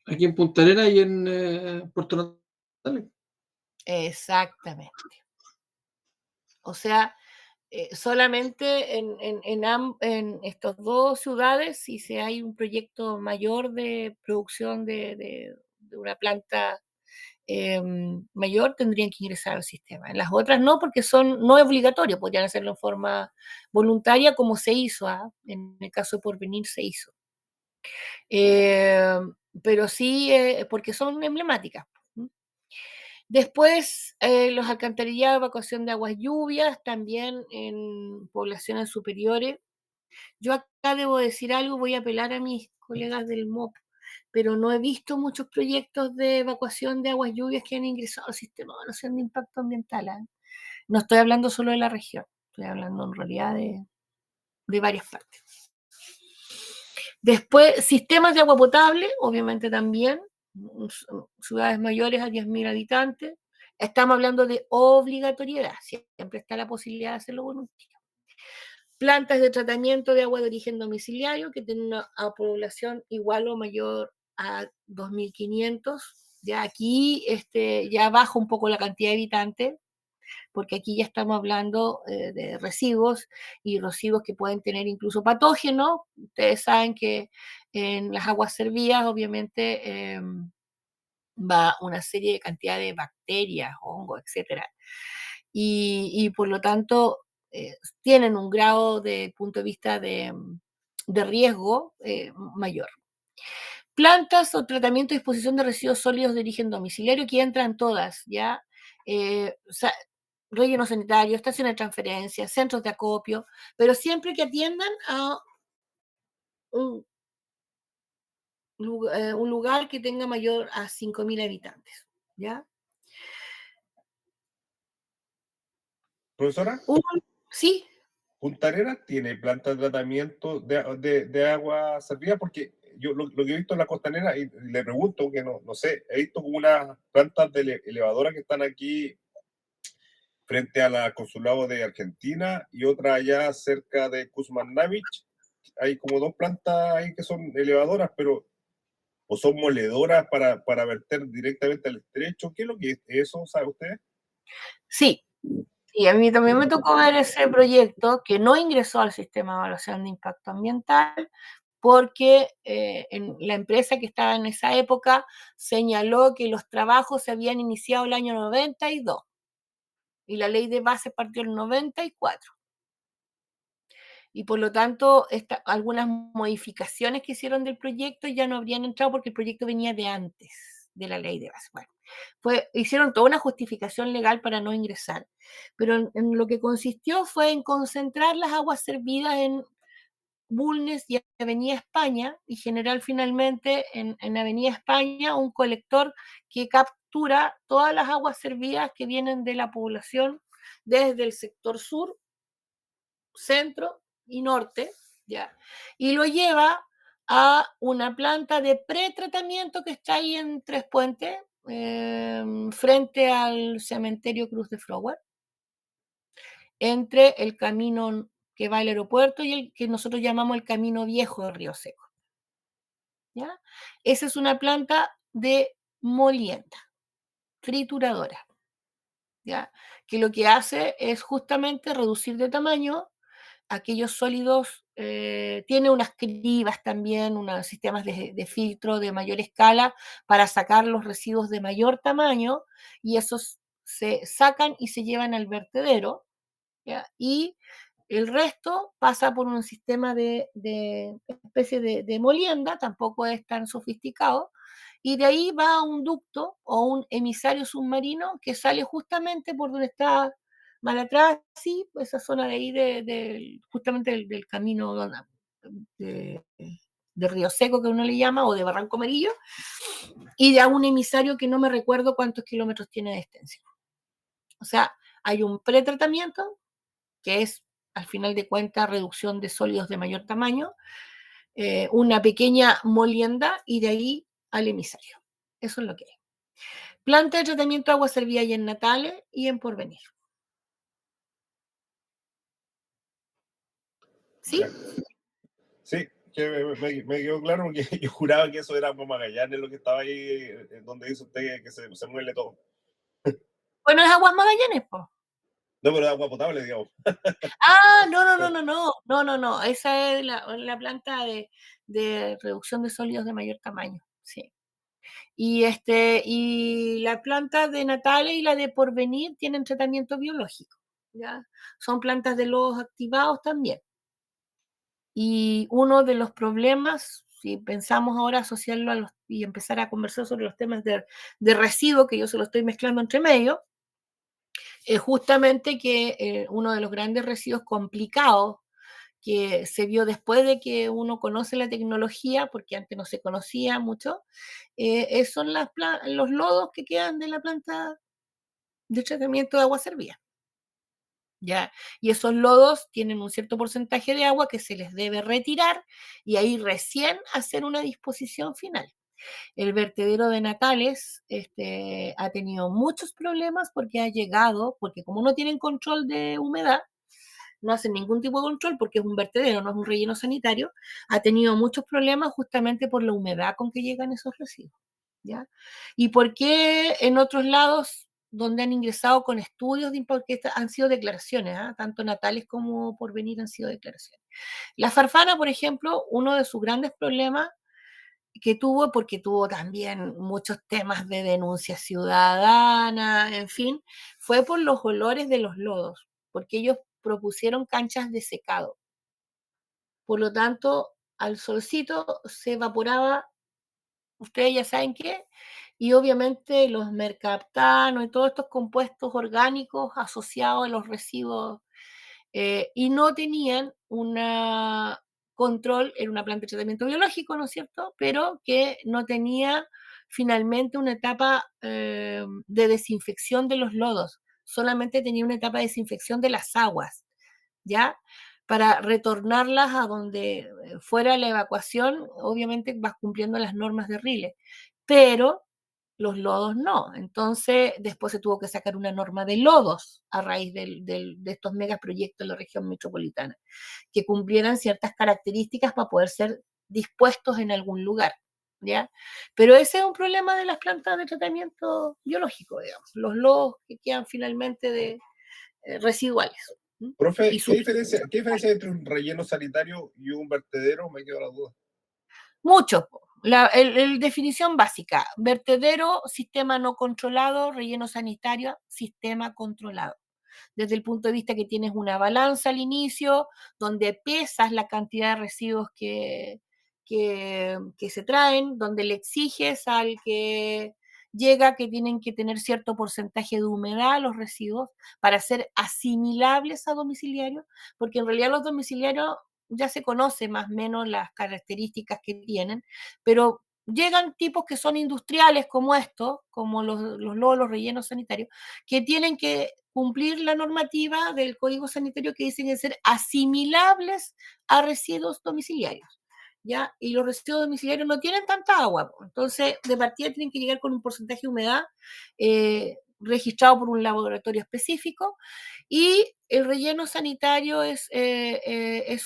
Aquí en Punta Arenas y en Puerto Natales. Exactamente. O sea, solamente en estas dos ciudades, si hay un proyecto mayor de producción de una planta mayor, tendrían que ingresar al sistema. En las otras no, porque no es obligatorio, podrían hacerlo en forma voluntaria, como se hizo, en el caso de Porvenir se hizo. Pero sí, porque son emblemáticas. Después, los alcantarillados de evacuación de aguas lluvias, también en poblaciones superiores. Yo acá debo decir algo, voy a apelar a mis colegas del MOP, pero no he visto muchos proyectos de evacuación de aguas lluvias que han ingresado al sistema de evaluación de impacto ambiental. No estoy hablando solo de la región, estoy hablando en realidad de varias partes. Después, sistemas de agua potable, obviamente también, ciudades mayores a 10.000 habitantes. Estamos hablando de obligatoriedad, siempre está la posibilidad de hacerlo voluntario. Plantas de tratamiento de agua de origen domiciliario que tienen una población igual o mayor a 2.500. Ya aquí ya baja un poco la cantidad de habitantes, porque aquí ya estamos hablando de residuos y residuos que pueden tener incluso patógenos. Ustedes saben que en las aguas servidas obviamente va una serie de cantidad de bacterias, hongos, etcétera. Y por lo tanto tienen un grado de punto de vista de riesgo mayor. Plantas o tratamiento y disposición de residuos sólidos de origen domiciliario que entran todas, ¿ya? Relleno sanitario, estaciones de transferencia, centros de acopio, pero siempre que atiendan a un lugar que tenga mayor a 5.000 habitantes, ¿ya? Profesora, Sí, Punta Arenas tiene plantas de tratamiento de agua servida, porque yo lo que he visto en la costanera, y le pregunto, que no sé, he visto como unas plantas de elevadora que están aquí frente a la consulado de Argentina y otra allá cerca de Kuzmannavich. Hay como dos plantas ahí que son elevadoras, pero o son moledoras para verter directamente al estrecho. ¿Qué es lo que es eso, sabe usted? Sí, y a mí también me tocó ver ese proyecto que no ingresó al sistema de evaluación de impacto ambiental porque la empresa que estaba en esa época señaló que los trabajos se habían iniciado el año 92 y la ley de base partió en el 94. Y por lo tanto, algunas modificaciones que hicieron del proyecto ya no habrían entrado porque el proyecto venía de antes de la ley de base. Bueno, hicieron toda una justificación legal para no ingresar, pero en lo que consistió fue en concentrar las aguas servidas en Bulnes y Avenida España, y generar finalmente en Avenida España un colector que captura todas las aguas servidas que vienen de la población desde el sector sur, centro y norte, ¿ya? Y lo lleva a una planta de pretratamiento que está ahí en Tres Puentes, frente al cementerio Cruz de Froward, entre el camino que va al aeropuerto y el que nosotros llamamos el camino viejo de Río Seco, ¿ya? Esa es una planta de molienda, trituradora, ¿ya? Que lo que hace es justamente reducir de tamaño aquellos sólidos, tiene unas cribas también, unos sistemas de filtro de mayor escala para sacar los residuos de mayor tamaño, y esos se sacan y se llevan al vertedero, ¿ya? Y el resto pasa por un sistema de especie de molienda, tampoco es tan sofisticado, y de ahí va a un ducto o un emisario submarino que sale justamente por donde está Malatrasi, esa zona de ahí, justamente del camino de, de Río Seco, que uno le llama, o de Barranco Amarillo, y de un emisario que no me recuerdo cuántos kilómetros tiene de extensión. O sea, hay un pretratamiento, que es, al final de cuentas, reducción de sólidos de mayor tamaño, una pequeña molienda, y de ahí al emisario. Eso es lo que es. Planta de tratamiento de agua servida y en Natales y en Porvenir. ¿Sí? Ya. Sí, que me quedó claro porque yo juraba que eso era Agua Magallanes, lo que estaba ahí, donde dice usted que se muele todo. Bueno, es Aguas Magallanes, po. No, pero es agua potable, digamos. Ah, no. Esa es la planta de reducción de sólidos de mayor tamaño. Sí. Y la planta de Natales y la de Porvenir tienen tratamiento biológico, ¿ya? Son plantas de lodos activados también. Y uno de los problemas, si pensamos ahora asociarlo y empezar a conversar sobre los temas de residuos, que yo se lo estoy mezclando entre medio, es justamente que uno de los grandes residuos complicados que se vio después de que uno conoce la tecnología, porque antes no se conocía mucho, son los lodos que quedan de la planta de tratamiento de agua servida. ¿Ya? Y esos lodos tienen un cierto porcentaje de agua que se les debe retirar y ahí recién hacer una disposición final. El vertedero de Natales ha tenido muchos problemas porque ha llegado, porque como no tienen control de humedad, no hacen ningún tipo de control porque es un vertedero, no es un relleno sanitario, ha tenido muchos problemas justamente por la humedad con que llegan esos residuos, ¿ya? ¿Y por qué en otros lados donde han ingresado con estudios de impacto, que han sido declaraciones, tanto Natales como Porvenir han sido declaraciones? La Farfana, por ejemplo, uno de sus grandes problemas que tuvo, porque tuvo también muchos temas de denuncia ciudadana, en fin, fue por los olores de los lodos, porque ellos propusieron canchas de secado. Por lo tanto, al solcito se evaporaba, ustedes ya saben qué, y obviamente los mercaptanos y todos estos compuestos orgánicos asociados a los residuos, y no tenían un control, en una planta de tratamiento biológico, ¿no es cierto?, pero que no tenía finalmente una etapa de desinfección de los lodos, solamente tenía una etapa de desinfección de las aguas, ¿ya? Para retornarlas a donde fuera la evacuación, obviamente vas cumpliendo las normas de RILE, pero los lodos no. Entonces, después se tuvo que sacar una norma de lodos a raíz de estos megaproyectos en la región metropolitana, que cumplieran ciertas características para poder ser dispuestos en algún lugar. ¿ya? Pero ese es un problema de las plantas de tratamiento biológico, digamos, los lodos que quedan finalmente residuales. Profe, Y ¿qué diferencia hay entre un relleno sanitario y un vertedero? Me quedo la duda. mucho. Definición básica: vertedero, sistema no controlado; relleno sanitario, sistema controlado. Desde el punto de vista que tienes una balanza al inicio, donde pesas la cantidad de residuos que se traen, donde le exiges al que llega que tienen que tener cierto porcentaje de humedad los residuos para ser asimilables a domiciliarios, porque en realidad los domiciliarios ya se conoce más o menos las características que tienen, pero llegan tipos que son industriales como estos, como los rellenos sanitarios, que tienen que cumplir la normativa del Código Sanitario que dicen que ser asimilables a residuos domiciliarios, ¿ya? Y los residuos domiciliarios no tienen tanta agua, entonces de partida tienen que llegar con un porcentaje de humedad registrado por un laboratorio específico, y el relleno sanitario es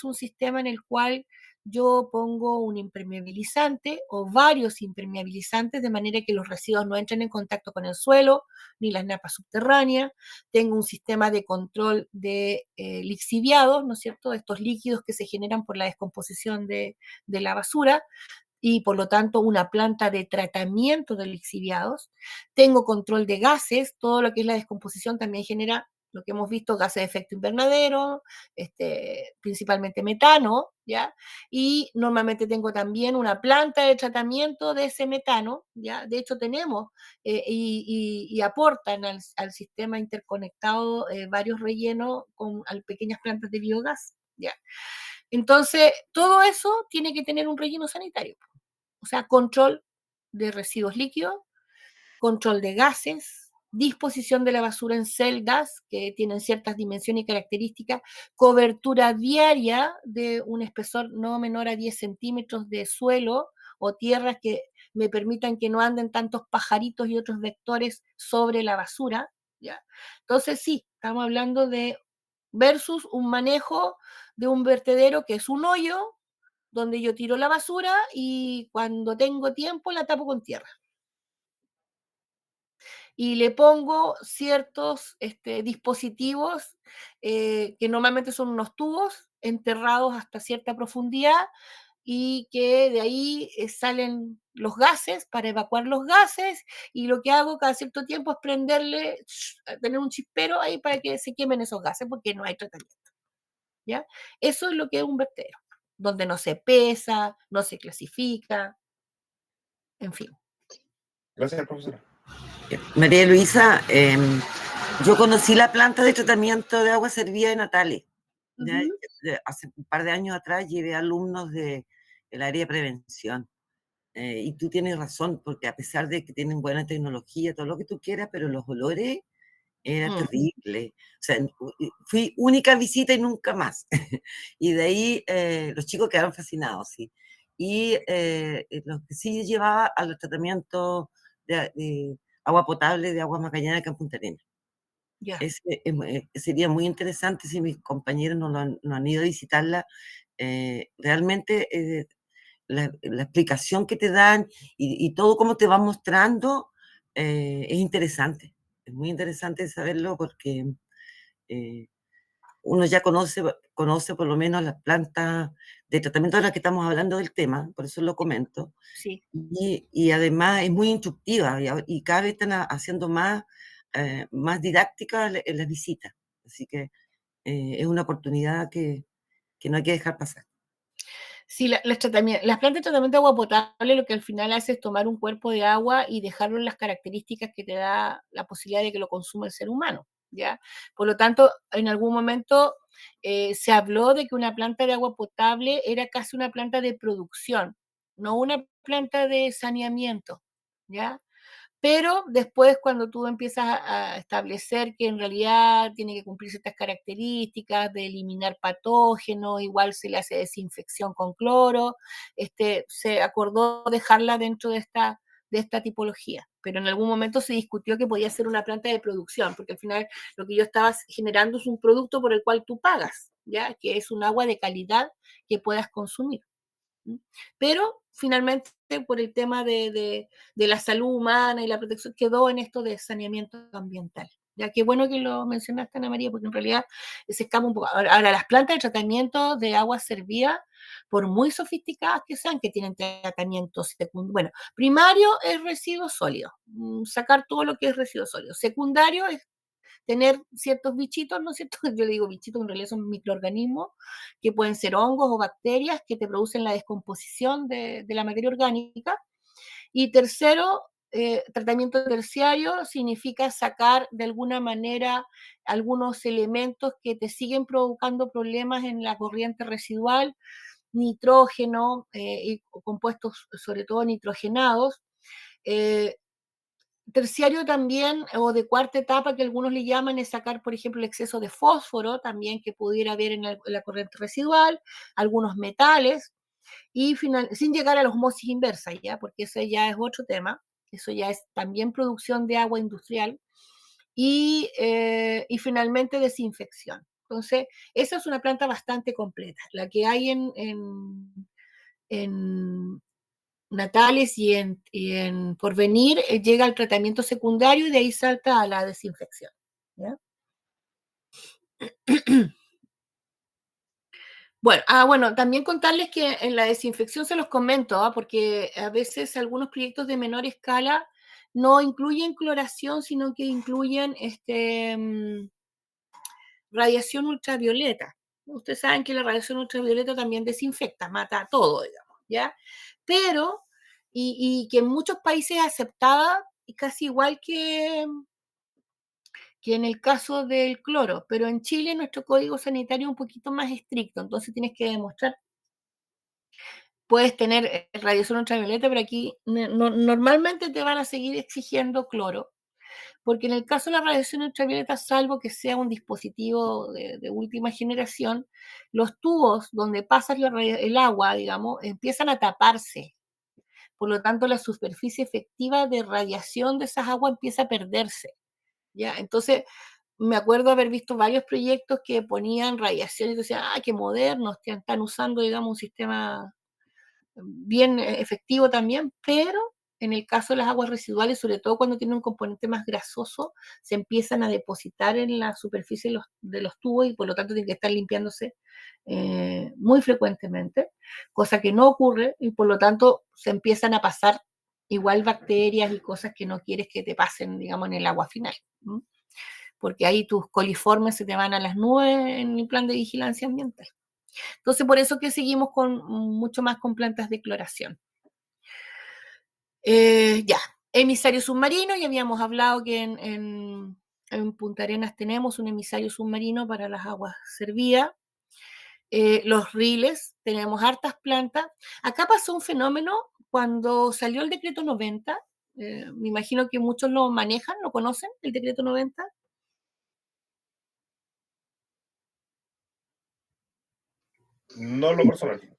un sistema en el cual yo pongo un impermeabilizante o varios impermeabilizantes de manera que los residuos no entren en contacto con el suelo ni las napas subterráneas. Tengo un sistema de control de lixiviados, ¿no es cierto?, estos líquidos que se generan por la descomposición de la basura, y por lo tanto una planta de tratamiento de lixiviados. Tengo control de gases, todo lo que es la descomposición también genera lo que hemos visto, gases de efecto invernadero, principalmente metano, ¿ya? Y normalmente tengo también una planta de tratamiento de ese metano, ¿ya? De hecho tenemos y aportan al sistema interconectado varios rellenos con pequeñas plantas de biogás, ¿ya? Entonces, todo eso tiene que tener un relleno sanitario. O sea, control de residuos líquidos, control de gases, disposición de la basura en celdas que tienen ciertas dimensiones y características, cobertura diaria de un espesor no menor a 10 centímetros de suelo o tierras que me permitan que no anden tantos pajaritos y otros vectores sobre la basura, ¿ya? Entonces sí, estamos hablando de versus un manejo de un vertedero que es un hoyo donde yo tiro la basura y cuando tengo tiempo la tapo con tierra. Y le pongo ciertos dispositivos que normalmente son unos tubos enterrados hasta cierta profundidad y que de ahí salen los gases para evacuar los gases, y lo que hago cada cierto tiempo es prenderle, tener un chispero ahí para que se quemen esos gases porque no hay tratamiento, ¿ya? Eso es lo que es un vertedero, donde no se pesa, no se clasifica, en fin. Gracias, profesora. María Luisa, yo conocí la planta de tratamiento de agua servida de Natale. Hace un par de años atrás llevé alumnos del área de prevención. Y tú tienes razón, porque a pesar de que tienen buena tecnología, todo lo que tú quieras, pero los olores eran terribles. O sea, fui única visita y nunca más. Y de ahí los chicos quedaron fascinados, sí. Y lo que sí llevaba a los tratamientos de agua potable de Aguas Magallanes acá en Punta Arenas. Ya. Sería muy interesante si mis compañeros no han ido a visitarla. Realmente la explicación que te dan y todo cómo te va mostrando es interesante. Es muy interesante saberlo porque uno ya conoce por lo menos las plantas de tratamiento de las que estamos hablando del tema, por eso lo comento. Sí. Y además es muy instructiva y cada vez están haciendo más didáctica en las visitas. Así que es una oportunidad que no hay que dejar pasar. Sí, las plantas de tratamiento de agua potable lo que al final hace es tomar un cuerpo de agua y dejarlo en las características que te da la posibilidad de que lo consuma el ser humano, ¿ya? Por lo tanto, en algún momento se habló de que una planta de agua potable era casi una planta de producción, no una planta de saneamiento, ¿ya? Pero después, cuando tú empiezas a establecer que en realidad tiene que cumplir ciertas características de eliminar patógenos, igual se le hace desinfección con cloro, se acordó dejarla dentro de esta tipología. Pero en algún momento se discutió que podía ser una planta de producción, porque al final lo que yo estaba generando es un producto por el cual tú pagas, ¿ya? Que es un agua de calidad que puedas consumir. Pero finalmente por el tema de la salud humana y la protección quedó en esto de saneamiento ambiental. Ya que bueno que lo mencionaste, Ana María, porque en realidad se escapa un poco. Ahora, las plantas de tratamiento de agua servida, por muy sofisticadas que sean, que tienen tratamiento secundario, bueno, primario es residuos sólidos, sacar todo lo que es residuo sólido. Secundario es tener ciertos bichitos, ¿no es cierto? Yo le digo bichitos, en realidad son microorganismos, que pueden ser hongos o bacterias que te producen la descomposición de la materia orgánica. Y tercero, tratamiento terciario significa sacar de alguna manera algunos elementos que te siguen provocando problemas en la corriente residual, nitrógeno y compuestos sobre todo nitrogenados. Terciario también, o de cuarta etapa, que algunos le llaman, es sacar, por ejemplo, el exceso de fósforo también que pudiera haber en la corriente residual, algunos metales, y sin llegar a la osmosis inversa, ¿ya? Porque ese ya es otro tema, eso ya es también producción de agua industrial, y finalmente desinfección. Entonces, esa es una planta bastante completa, la que hay en Natales y en Porvenir, llega al tratamiento secundario y de ahí salta a la desinfección. ¿Ya? Bueno, también contarles que en la desinfección se los comento, porque a veces algunos proyectos de menor escala no incluyen cloración, sino que incluyen radiación ultravioleta. Ustedes saben que la radiación ultravioleta también desinfecta, mata todo, digamos, ¿ya? Pero, y que en muchos países es aceptada, y casi igual que en el caso del cloro, pero en Chile nuestro código sanitario es un poquito más estricto, entonces tienes que demostrar, puedes tener radiación ultravioleta, pero aquí normalmente te van a seguir exigiendo cloro, porque en el caso de la radiación ultravioleta, salvo que sea un dispositivo de última generación, los tubos donde pasa el agua, digamos, empiezan a taparse. Por lo tanto, la superficie efectiva de radiación de esas aguas empieza a perderse. ¿Ya? Entonces, me acuerdo haber visto varios proyectos que ponían radiación y decían, qué modernos, están usando, digamos, un sistema bien efectivo también, pero en el caso de las aguas residuales, sobre todo cuando tienen un componente más grasoso, se empiezan a depositar en la superficie de los tubos y por lo tanto tienen que estar limpiándose muy frecuentemente, cosa que no ocurre y por lo tanto se empiezan a pasar igual bacterias y cosas que no quieres que te pasen, digamos, en el agua final. ¿Mm? Porque ahí tus coliformes se te van a las nubes en el plan de vigilancia ambiental. Entonces, por eso que seguimos mucho más con plantas de cloración. Ya, emisario submarino, ya habíamos hablado que en Punta Arenas tenemos un emisario submarino para las aguas servidas. Los riles, tenemos hartas plantas. Acá pasó un fenómeno cuando salió el decreto 90, me imagino que muchos lo manejan, lo conocen, el decreto 90. No lo personal.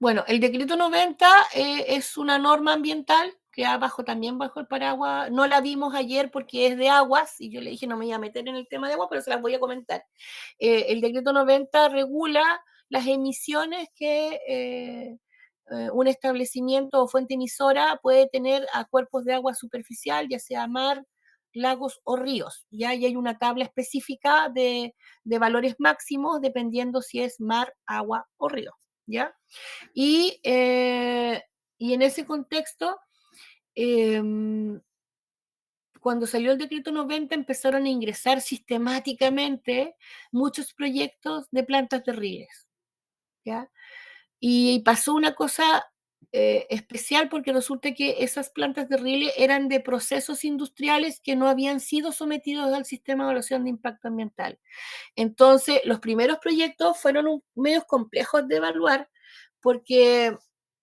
Bueno, el decreto 90 es una norma ambiental que también bajo el paraguas. No la vimos ayer porque es de aguas y yo le dije no me iba a meter en el tema de agua, pero se las voy a comentar. El decreto 90 regula las emisiones que un establecimiento o fuente emisora puede tener a cuerpos de agua superficial, ya sea mar, lagos o ríos. ¿Ya? Y hay una tabla específica de valores máximos dependiendo si es mar, agua o río. ¿Ya? Y en ese contexto, cuando salió el decreto 90 empezaron a ingresar sistemáticamente muchos proyectos de plantas de riles. ¿Ya? Y pasó una cosa especial porque resulta que esas plantas de riles eran de procesos industriales que no habían sido sometidos al sistema de evaluación de impacto ambiental. Entonces, los primeros proyectos fueron medios complejos de evaluar porque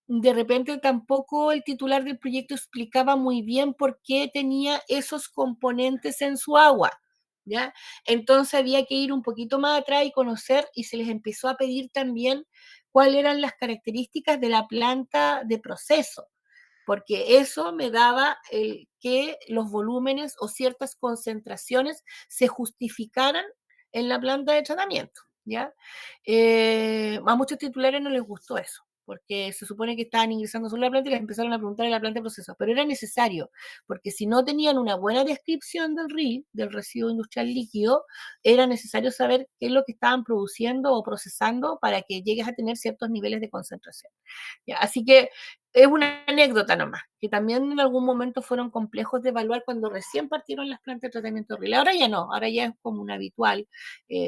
de repente tampoco el titular del proyecto explicaba muy bien por qué tenía esos componentes en su agua, ¿ya? Entonces había que ir un poquito más atrás y conocer, y se les empezó a pedir también cuáles eran las características de la planta de proceso, porque eso me daba que los volúmenes o ciertas concentraciones se justificaran en la planta de tratamiento. ¿ya? A muchos titulares no les gustó eso, porque se supone que estaban ingresando sobre la planta y les empezaron a preguntar en la planta de proceso, pero era necesario, porque si no tenían una buena descripción del RIL, del residuo industrial líquido, era necesario saber qué es lo que estaban produciendo o procesando para que llegues a tener ciertos niveles de concentración. ¿Ya? Así que es una anécdota nomás, que también en algún momento fueron complejos de evaluar cuando recién partieron las plantas de tratamiento de RIL. Ahora ya no, ahora ya es como un habitual.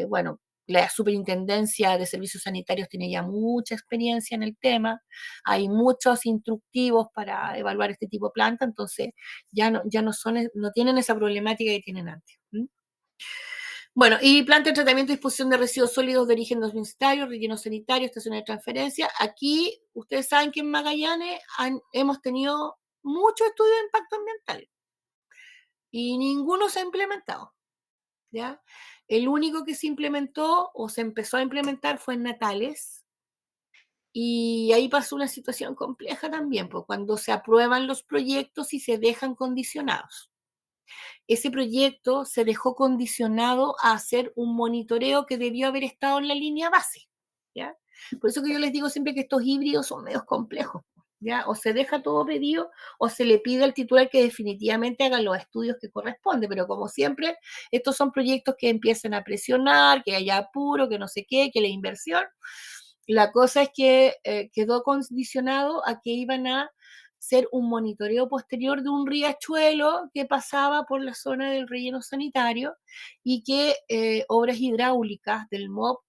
Bueno, la Superintendencia de Servicios Sanitarios tiene ya mucha experiencia en el tema, hay muchos instructivos para evaluar este tipo de planta, entonces ya no tienen esa problemática que tienen antes. Bueno, y planta de tratamiento y disposición de residuos sólidos de origen domiciliario, relleno sanitario, estaciones de transferencia. Aquí, ustedes saben que en Magallanes hemos tenido muchos estudios de impacto ambiental y ninguno se ha implementado, ¿ya? El único que se implementó o se empezó a implementar fue en Natales, y ahí pasó una situación compleja también, pues, cuando se aprueban los proyectos y se dejan condicionados. Ese proyecto se dejó condicionado a hacer un monitoreo que debió haber estado en la línea base, ¿ya? Por eso que yo les digo siempre que estos híbridos son medios complejos, ¿ya? O se deja todo pedido o se le pide al titular que definitivamente haga los estudios que corresponden, pero como siempre, estos son proyectos que empiezan a presionar, que haya apuro, que no sé qué, que la inversión. La cosa es que quedó condicionado a que iban a ser un monitoreo posterior de un riachuelo que pasaba por la zona del relleno sanitario y que obras hidráulicas del MOP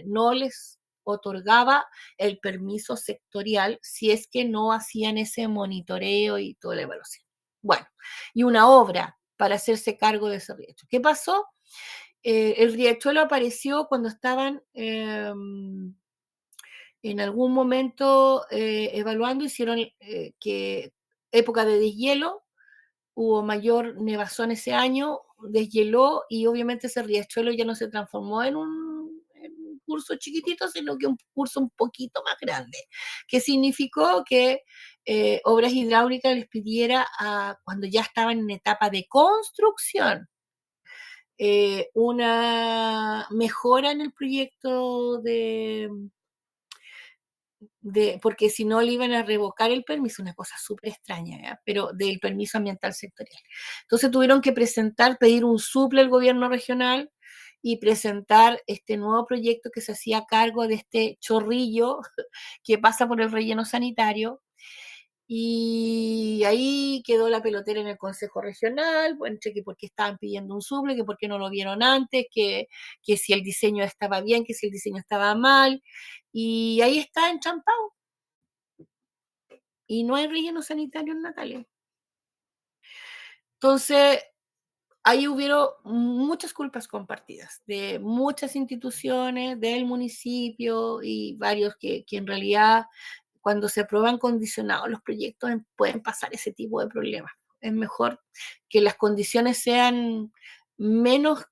no les otorgaba el permiso sectorial si es que no hacían ese monitoreo y toda la evaluación. Bueno, y una obra para hacerse cargo de ese riachuelo. ¿Qué pasó? El riachuelo apareció cuando estaban en algún momento evaluando, hicieron que época de deshielo, hubo mayor nevazón ese año, deshieló y obviamente ese riachuelo ya no se transformó en un curso chiquitito, sino que un curso un poquito más grande, que significó que Obras Hidráulicas les pidiera, cuando ya estaban en etapa de construcción, una mejora en el proyecto porque si no le iban a revocar el permiso, una cosa súper extraña, ¿ya? Pero del permiso ambiental sectorial. Entonces tuvieron que pedir un suple al gobierno regional y presentar este nuevo proyecto que se hacía cargo de este chorrillo que pasa por el relleno sanitario. Y ahí quedó la pelotera en el Consejo Regional, entre que porque estaban pidiendo un suple, que por qué no lo vieron antes, que si el diseño estaba bien, que si el diseño estaba mal, y ahí está enchampado. Y no hay relleno sanitario en Natalia. Entonces, ahí hubieron muchas culpas compartidas de muchas instituciones, del municipio y varios que en realidad cuando se aprueban condicionados los proyectos pueden pasar ese tipo de problemas. Es mejor que las condiciones sean menos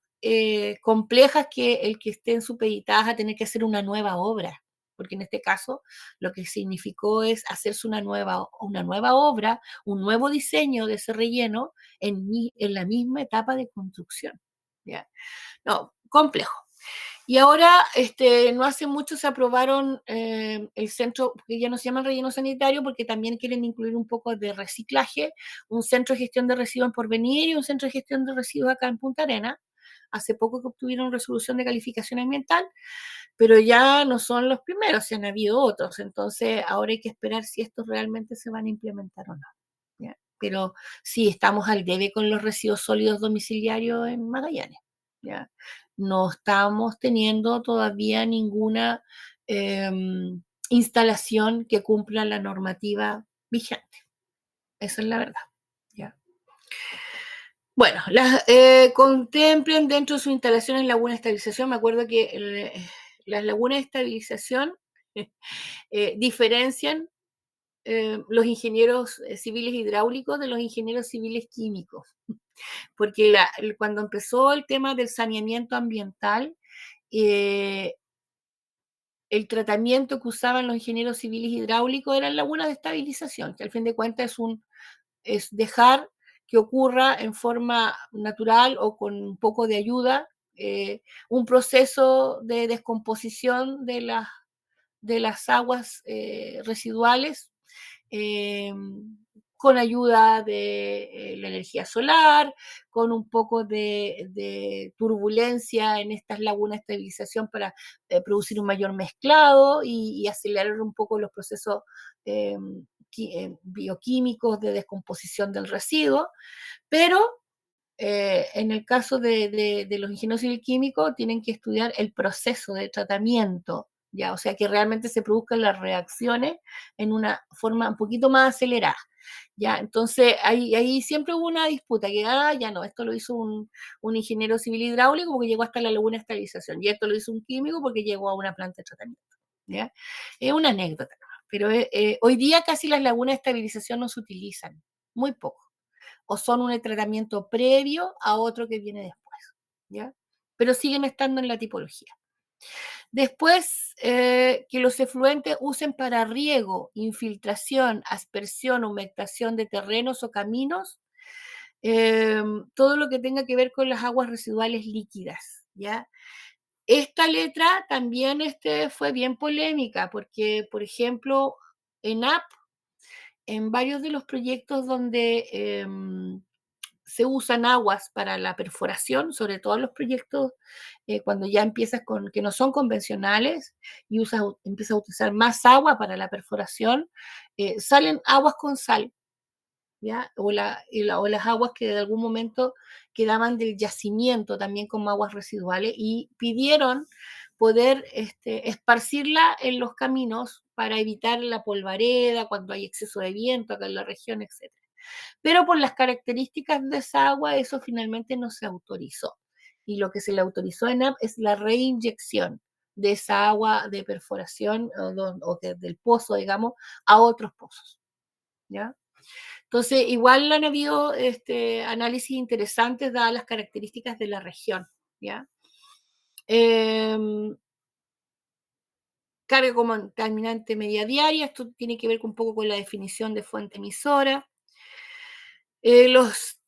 complejas que el que estén supeditadas a tener que hacer una nueva obra, porque en este caso lo que significó es hacerse una nueva obra, un nuevo diseño de ese relleno en la misma etapa de construcción. ¿Ya? No, complejo. Y ahora, no hace mucho se aprobaron el centro, que ya no se llama relleno sanitario, porque también quieren incluir un poco de reciclaje, un centro de gestión de residuos en Porvenir y un centro de gestión de residuos acá en Punta Arenas. Hace poco que obtuvieron resolución de calificación ambiental, pero ya no son los primeros, se han habido otros. Entonces, ahora hay que esperar si estos realmente se van a implementar o no. ¿Ya? Pero sí, estamos al debe con los residuos sólidos domiciliarios en Magallanes. ¿Ya? No estamos teniendo todavía ninguna instalación que cumpla la normativa vigente. Esa es la verdad. ¿Ya? Bueno, contemplen dentro de sus instalaciones lagunas de estabilización. Me acuerdo que las lagunas de estabilización diferencian los ingenieros civiles hidráulicos de los ingenieros civiles químicos. Porque cuando empezó el tema del saneamiento ambiental, el tratamiento que usaban los ingenieros civiles hidráulicos eran lagunas de estabilización, que al fin de cuentas es dejar que ocurra en forma natural o con un poco de ayuda un proceso de descomposición de las aguas residuales con ayuda de la energía solar, con un poco de turbulencia en estas lagunas de estabilización para producir un mayor mezclado y acelerar un poco los procesos bioquímicos de descomposición del residuo, pero en el caso de los ingenieros civil químicos tienen que estudiar el proceso de tratamiento, ¿ya? O sea, que realmente se produzcan las reacciones en una forma un poquito más acelerada, ¿ya? Entonces, ahí siempre hubo una disputa, que ya no, esto lo hizo un ingeniero civil hidráulico porque llegó hasta la laguna de estabilización, y esto lo hizo un químico porque llegó a una planta de tratamiento, ¿ya? Es una anécdota, pero hoy día casi las lagunas de estabilización no se utilizan, muy poco, o son un tratamiento previo a otro que viene después, ¿ya? Pero siguen estando en la tipología. Después, que los efluentes usen para riego, infiltración, aspersión, humectación de terrenos o caminos, todo lo que tenga que ver con las aguas residuales líquidas, ¿ya? Esta letra también fue bien polémica, porque, por ejemplo, ENAP, en varios de los proyectos donde se usan aguas para la perforación, sobre todo en los proyectos cuando ya empiezas con que no son convencionales y empiezas a utilizar más agua para la perforación, salen aguas con sal, ¿ya? O las aguas que de algún momento quedaban del yacimiento también como aguas residuales y pidieron poder esparcirla en los caminos para evitar la polvareda cuando hay exceso de viento acá en la región, etc. Pero por las características de esa agua, eso finalmente no se autorizó. Y lo que se le autorizó en AP es la reinyección de esa agua de perforación o del pozo, digamos, a otros pozos, ¿ya? Entonces, igual han habido análisis interesantes dadas las características de la región, ¿ya? Carga contaminante media diaria, esto tiene que ver un poco con la definición de fuente emisora.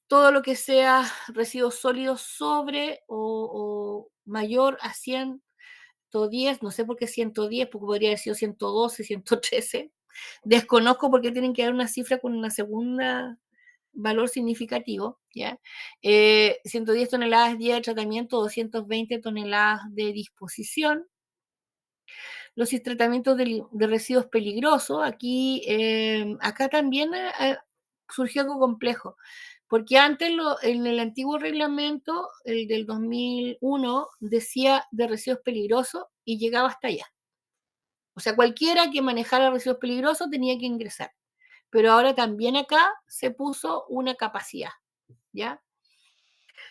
Todo lo que sea residuos sólidos sobre o mayor a 110, no sé por qué 110, porque podría haber sido 112, 113. Desconozco por qué tienen que dar una cifra con una segunda valor significativo, ¿ya? 110 toneladas día de tratamiento, 220 toneladas de disposición. Los tratamientos de residuos peligrosos, acá también surgió algo complejo, porque antes en el antiguo reglamento, el del 2001, decía de residuos peligrosos y llegaba hasta allá. O sea, cualquiera que manejara residuos peligrosos tenía que ingresar. Pero ahora también acá se puso una capacidad, ¿ya?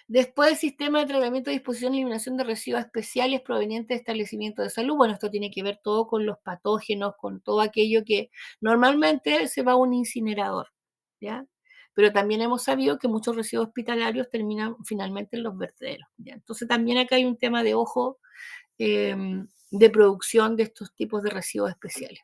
Después, el sistema de tratamiento, disposición y eliminación de residuos especiales provenientes de establecimientos de salud. Bueno, esto tiene que ver todo con los patógenos, con todo aquello que normalmente se va a un incinerador, ¿ya? Pero también hemos sabido que muchos residuos hospitalarios terminan finalmente en los vertederos, ¿ya? Entonces también acá hay un tema de ojo de producción de estos tipos de residuos especiales.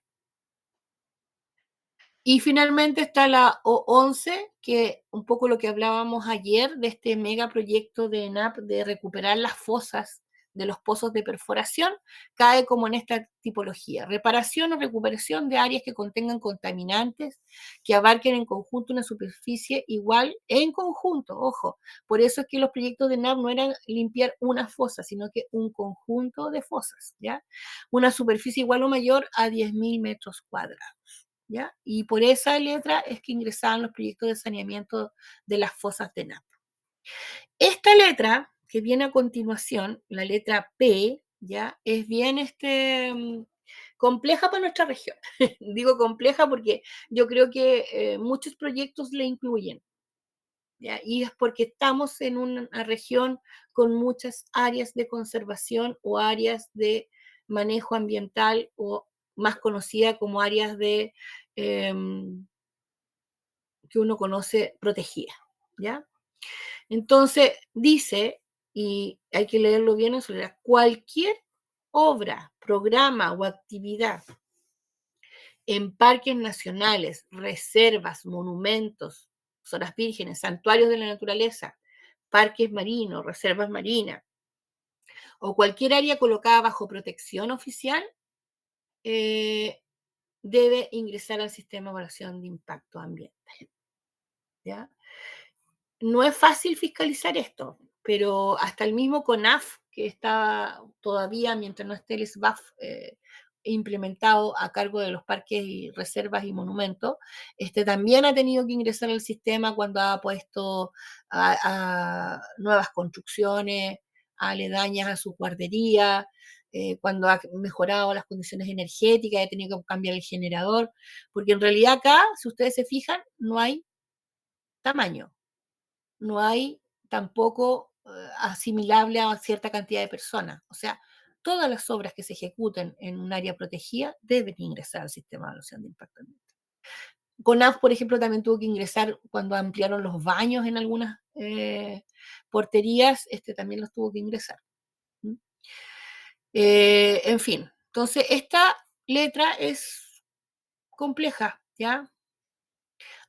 Y finalmente está la O11, que un poco lo que hablábamos ayer de este megaproyecto de ENAP de recuperar las fosas de los pozos de perforación, cae como en esta tipología: reparación o recuperación de áreas que contengan contaminantes que abarquen en conjunto una superficie igual en conjunto, ojo, por eso es que los proyectos de ENAP no eran limpiar una fosa, sino que un conjunto de fosas, ¿ya? Una superficie igual o mayor a 10.000 metros cuadrados. ¿Ya? Y por esa letra es que ingresaban los proyectos de saneamiento de las fosas de ENAP. Esta letra que viene a continuación, la letra P, ¿ya? Es bien compleja para nuestra región. Digo compleja porque yo creo que muchos proyectos le incluyen, ¿ya? Y es porque estamos en una región con muchas áreas de conservación o áreas de manejo ambiental, o más conocida como áreas de que uno conoce protegida, ¿ya? Entonces dice, y hay que leerlo bien en soledad: cualquier obra, programa o actividad en parques nacionales, reservas, monumentos, zonas vírgenes, santuarios de la naturaleza, parques marinos, reservas marinas, o cualquier área colocada bajo protección oficial debe ingresar al sistema de evaluación de impacto ambiental. ¿Ya? No es fácil fiscalizar esto, pero hasta el mismo CONAF, que está todavía, mientras no esté el SBAF implementado a cargo de los parques y reservas y monumentos, también ha tenido que ingresar al sistema cuando ha puesto a nuevas construcciones aledañas a su guardería, cuando ha mejorado las condiciones energéticas, ha tenido que cambiar el generador, porque en realidad acá, si ustedes se fijan, no hay tamaño, no hay tampoco asimilable a cierta cantidad de personas. O sea, todas las obras que se ejecuten en un área protegida deben ingresar al sistema de evaluación de impacto ambiental. CONAF, por ejemplo, también tuvo que ingresar cuando ampliaron los baños en algunas porterías, también los tuvo que ingresar. En fin, entonces esta letra es compleja, ¿ya?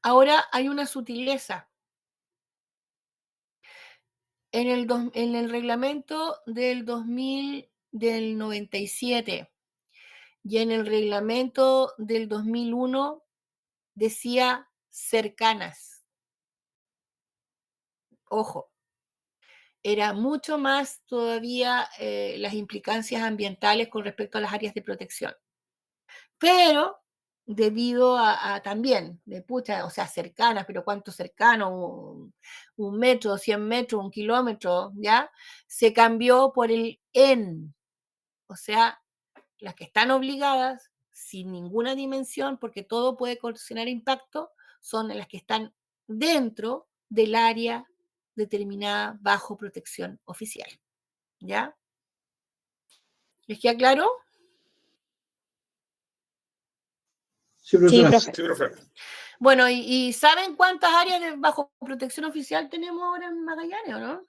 Ahora hay una sutileza. En el reglamento del 97 y en el reglamento del 2001 decía cercanas. Ojo, era mucho más todavía las implicancias ambientales con respecto a las áreas de protección. Pero debido a también, o sea, cercanas, pero ¿cuánto cercano? Un metro, 100 metros, 1 kilómetro, ¿ya? Se cambió por el en, o sea, las que están obligadas, sin ninguna dimensión, porque todo puede ocasionar impacto, son las que están dentro del área determinada bajo protección oficial, ¿ya? ¿Les queda claro? Sí, Sí, profesora. profe. Sí, profe. Bueno, ¿y saben cuántas áreas bajo protección oficial tenemos ahora en Magallanes, o no?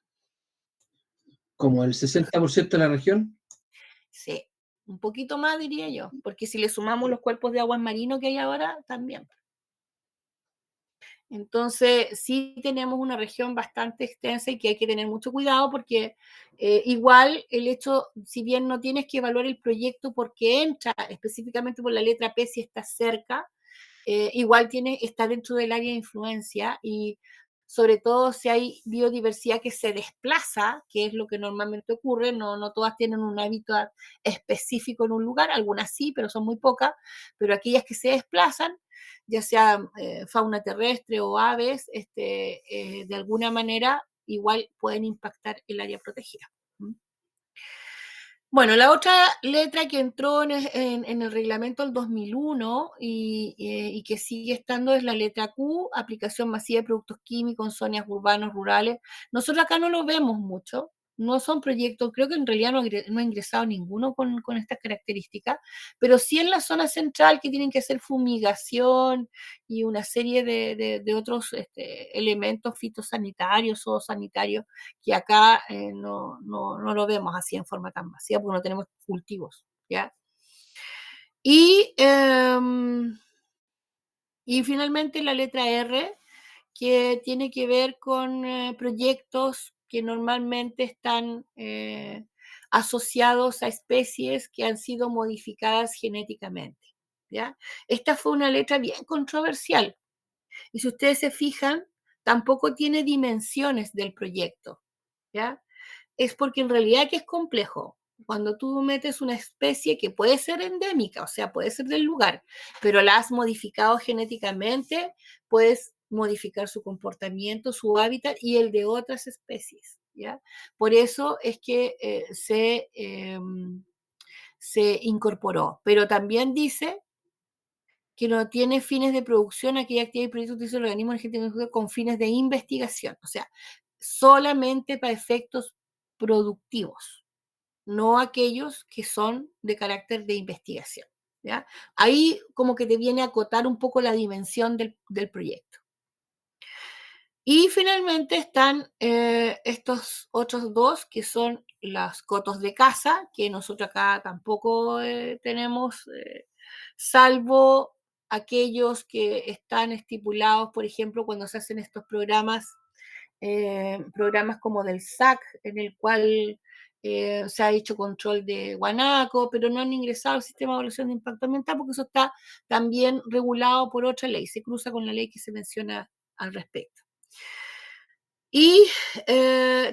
Como el 60% de la región. Sí, un poquito más diría yo, porque si le sumamos los cuerpos de aguas marinos que hay ahora, también. Entonces, sí tenemos una región bastante extensa y que hay que tener mucho cuidado porque igual el hecho, si bien no tienes que evaluar el proyecto porque entra específicamente por la letra P si está cerca, igual está dentro del área de influencia y sobre todo si hay biodiversidad que se desplaza, que es lo que normalmente ocurre, no todas tienen un hábitat específico en un lugar, algunas sí, pero son muy pocas, pero aquellas que se desplazan, ya sea fauna terrestre o aves, de alguna manera igual pueden impactar el área protegida. Bueno, la otra letra que entró en el reglamento del 2001 y que sigue estando es la letra Q, aplicación masiva de productos químicos en zonas urbanas, rurales. Nosotros acá no lo vemos mucho, no son proyectos, creo que en realidad no ha ingresado ninguno con estas características, pero sí en la zona central que tienen que hacer fumigación y una serie de otros elementos fitosanitarios o sanitarios que acá no lo vemos así en forma tan masiva porque no tenemos cultivos, ¿ya? Y finalmente la letra R, que tiene que ver con proyectos que normalmente están asociados a especies que han sido modificadas genéticamente, ¿ya? Esta fue una letra bien controversial y si ustedes se fijan, tampoco tiene dimensiones del proyecto, ¿ya? Es porque en realidad que es complejo. Cuando tú metes una especie que puede ser endémica, o sea, puede ser del lugar, pero la has modificado genéticamente, puedes modificar su comportamiento, su hábitat y el de otras especies, ¿ya? Por eso es que se incorporó. Pero también dice que no tiene fines de producción aquella actividad y proyectos de los organismos energéticos con fines de investigación, o sea, solamente para efectos productivos, no aquellos que son de carácter de investigación, ¿ya? Ahí como que te viene a acotar un poco la dimensión del proyecto. Y finalmente están estos otros dos, que son los cotos de caza, que nosotros acá tampoco tenemos, salvo aquellos que están estipulados, por ejemplo, cuando se hacen estos programas como del SAC, en el cual se ha hecho control de guanaco, pero no han ingresado al sistema de evaluación de impacto ambiental porque eso está también regulado por otra ley, se cruza con la ley que se menciona al respecto. Y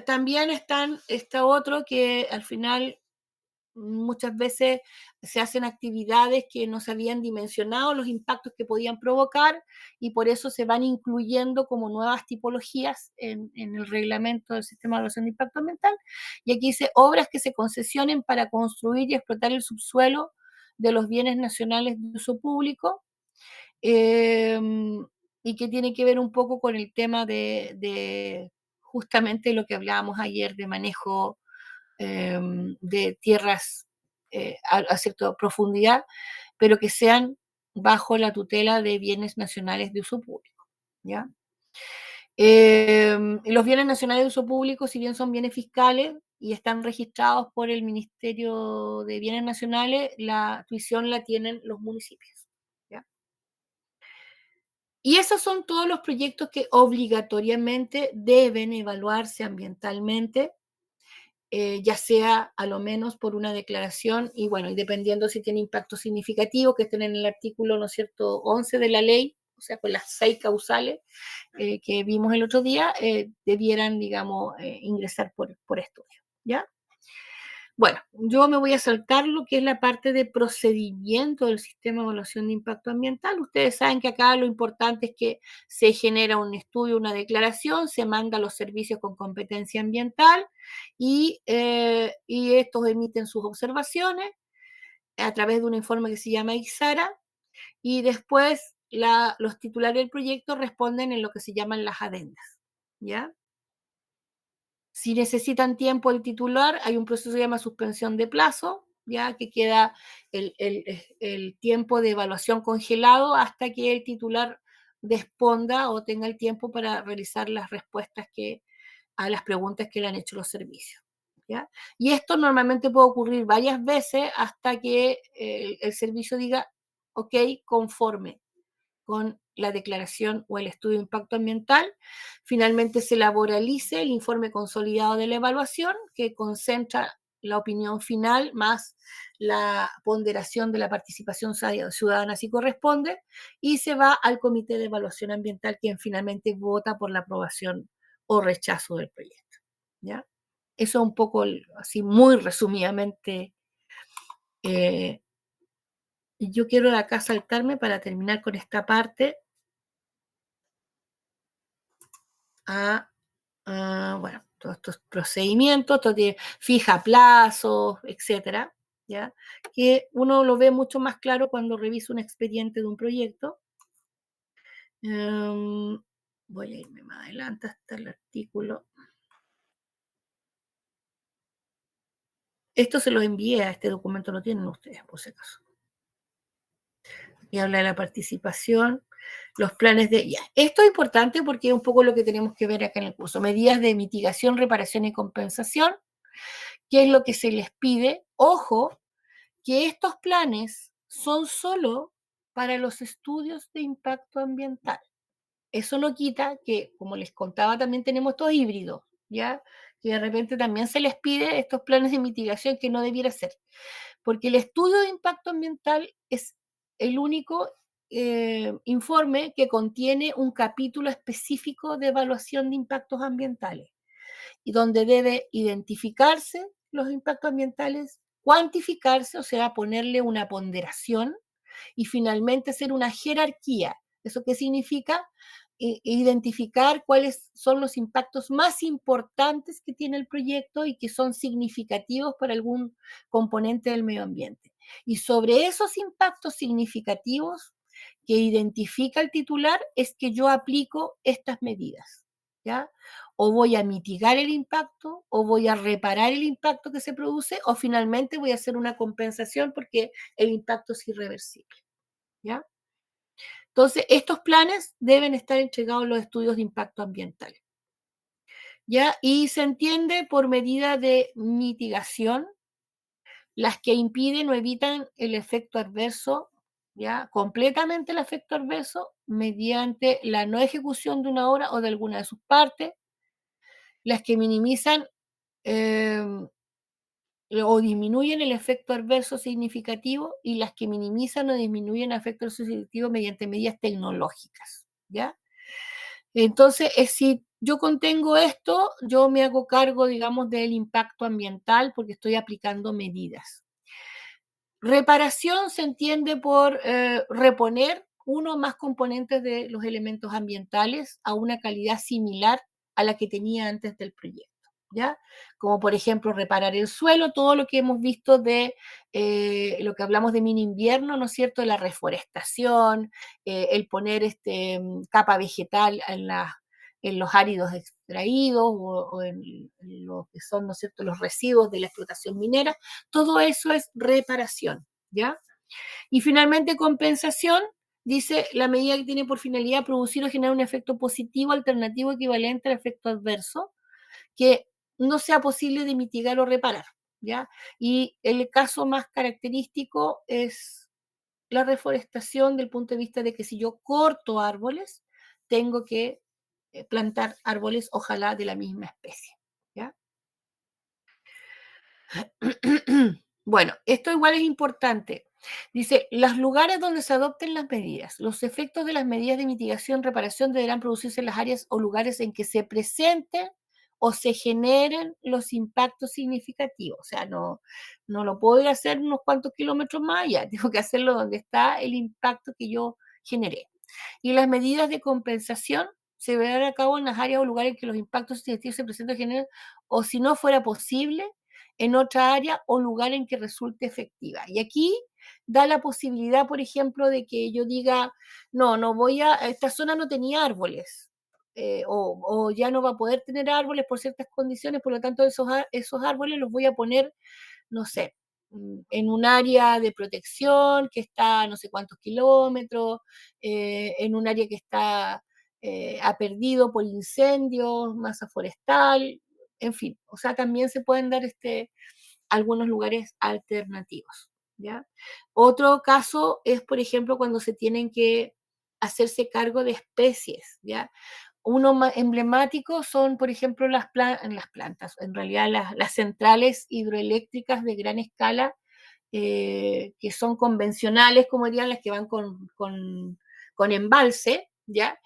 también está otro que al final muchas veces se hacen actividades que no se habían dimensionado los impactos que podían provocar y por eso se van incluyendo como nuevas tipologías en el reglamento del sistema de evaluación de impacto ambiental. Y aquí dice obras que se concesionen para construir y explotar el subsuelo de los bienes nacionales de uso público, y que tiene que ver un poco con el tema de justamente lo que hablábamos ayer de manejo de tierras a cierta profundidad, pero que sean bajo la tutela de bienes nacionales de uso público, ¿ya? Los bienes nacionales de uso público, si bien son bienes fiscales y están registrados por el Ministerio de Bienes Nacionales, la tuición la tienen los municipios, ¿ya? Y esos son todos los proyectos que obligatoriamente deben evaluarse ambientalmente, ya sea a lo menos por una declaración, y bueno, y dependiendo si tiene impacto significativo, que estén en el artículo, ¿no es cierto?, 11 de la ley, o sea, con las 6 causales que vimos el otro día, debieran, digamos, ingresar por estudio, ¿ya? Bueno, yo me voy a saltar lo que es la parte de procedimiento del sistema de evaluación de impacto ambiental. Ustedes saben que acá lo importante es que se genera un estudio, una declaración, se manda a los servicios con competencia ambiental y estos emiten sus observaciones a través de un informe que se llama IXARA y después los titulares del proyecto responden en lo que se llaman las adendas, ¿ya? Si necesitan tiempo el titular, hay un proceso que se llama suspensión de plazo, ya que queda el tiempo de evaluación congelado hasta que el titular responda o tenga el tiempo para realizar las respuestas a las preguntas que le han hecho los servicios, ¿ya? Y esto normalmente puede ocurrir varias veces hasta que el servicio diga, ok, conforme con la declaración o el estudio de impacto ambiental. Finalmente se laboralice el informe consolidado de la evaluación, que concentra la opinión final más la ponderación de la participación ciudadana si corresponde, y se va al comité de evaluación ambiental, quien finalmente vota por la aprobación o rechazo del proyecto, ¿ya? Eso un poco, así muy resumidamente. Y yo quiero de acá saltarme para terminar con esta parte bueno, todos estos procedimientos, esto fija plazos, etcétera, ¿ya? Que uno lo ve mucho más claro cuando revisa un expediente de un proyecto. Voy a irme más adelante hasta el artículo. Esto se lo envié a este documento, lo tienen ustedes, por si acaso. Y habla de la participación, los planes de... Ya. Esto es importante porque es un poco lo que tenemos que ver acá en el curso. Medidas de mitigación, reparación y compensación. ¿Qué es lo que se les pide? Ojo, que estos planes son solo para los estudios de impacto ambiental. Eso no quita que, como les contaba, también tenemos estos híbridos, ¿ya? Que de repente también se les pide estos planes de mitigación que no debiera ser. Porque el estudio de impacto ambiental es el único informe que contiene un capítulo específico de evaluación de impactos ambientales y donde debe identificarse los impactos ambientales, cuantificarse, o sea, ponerle una ponderación y finalmente hacer una jerarquía. ¿Eso qué significa? Identificar cuáles son los impactos más importantes que tiene el proyecto y que son significativos para algún componente del medio ambiente. Y sobre esos impactos significativos que identifica el titular es que yo aplico estas medidas, ¿ya? O voy a mitigar el impacto, o voy a reparar el impacto que se produce, o finalmente voy a hacer una compensación porque el impacto es irreversible, ¿ya? Entonces, estos planes deben estar entregados en los estudios de impacto ambiental, ¿ya? Y se entiende por medida de mitigación las que impiden o evitan el efecto adverso, ¿ya? Completamente el efecto adverso mediante la no ejecución de una obra o de alguna de sus partes, las que minimizan o disminuyen el efecto adverso significativo y las que minimizan o disminuyen el efecto adverso significativo mediante medidas tecnológicas, ¿ya? Entonces, si yo contengo esto, yo me hago cargo, digamos, del impacto ambiental porque estoy aplicando medidas. Reparación se entiende por reponer uno o más componentes de los elementos ambientales a una calidad similar a la que tenía antes del proyecto, ¿ya? Como por ejemplo reparar el suelo, todo lo que hemos visto de lo que hablamos de mini invierno, ¿no es cierto? La reforestación, el poner capa vegetal en los áridos extraídos o en lo que son, ¿no es cierto?, los residuos de la explotación minera, todo eso es reparación, ¿ya? Y finalmente compensación, dice la medida que tiene por finalidad producir o generar un efecto positivo alternativo equivalente al efecto adverso, que no sea posible de mitigar o reparar, ¿ya? Y el caso más característico es la reforestación del punto de vista de que si yo corto árboles, tengo que plantar árboles, ojalá de la misma especie, ¿ya? Bueno, esto igual es importante. Dice, los lugares donde se adopten las medidas, los efectos de las medidas de mitigación, reparación deberán producirse en las áreas o lugares en que se presenten o se generen los impactos significativos. O sea, no lo puedo ir a hacer unos cuantos kilómetros más allá, tengo que hacerlo donde está el impacto que yo generé. Y las medidas de compensación se verán a cabo en las áreas o lugares en que los impactos significativos se presenten o generen, o si no fuera posible, en otra área o lugar en que resulte efectiva. Y aquí da la posibilidad, por ejemplo, de que yo diga, no voy esta zona no tenía árboles, o ya no va a poder tener árboles por ciertas condiciones, por lo tanto esos árboles los voy a poner, no sé, en un área de protección que está a no sé cuántos kilómetros, en un área que está ha perdido por incendios, masa forestal, en fin, o sea, también se pueden dar algunos lugares alternativos, ¿ya? Otro caso es, por ejemplo, cuando se tienen que hacerse cargo de especies, ¿ya? Uno más emblemático son, por ejemplo, las plantas, en realidad las centrales hidroeléctricas de gran escala, que son convencionales, como dirían, las que van con embalse, ¿ya?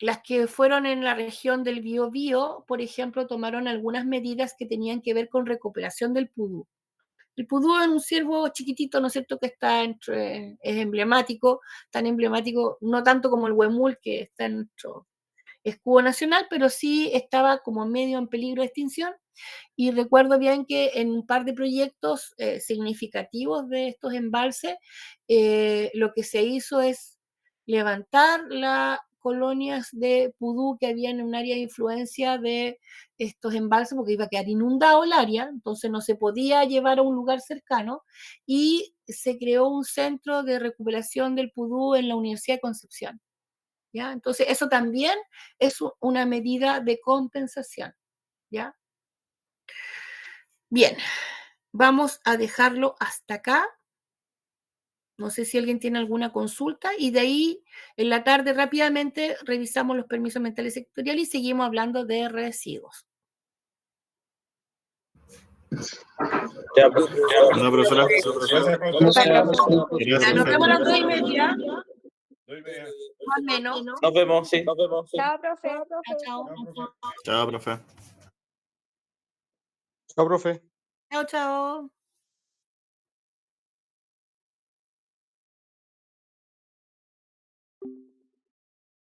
Las que fueron en la región del Biobío, por ejemplo, tomaron algunas medidas que tenían que ver con recuperación del pudú. El pudú es un ciervo chiquitito, ¿no es cierto?, que está es emblemático, tan emblemático, no tanto como el huemul, que está en nuestro escudo nacional, pero sí estaba como medio en peligro de extinción. Y recuerdo bien que en un par de proyectos significativos de estos embalses, lo que se hizo es levantar las colonias de pudú que había en un área de influencia de estos embalses, porque iba a quedar inundado el área, entonces no se podía llevar a un lugar cercano, y se creó un centro de recuperación del pudú en la Universidad de Concepción, ¿ya? Entonces eso también es una medida de compensación, ¿ya? Bien, vamos a dejarlo hasta acá. No sé si alguien tiene alguna consulta y de ahí en la tarde rápidamente revisamos los permisos ambientales sectoriales y seguimos hablando de residuos. Ya, No, profesora. Ya, nos vemos a las 2:30. 2:30. Más o menos. nos vemos, sí. Chao, profe. Chao. Chao, profe. Chao, profe. Chao, chao.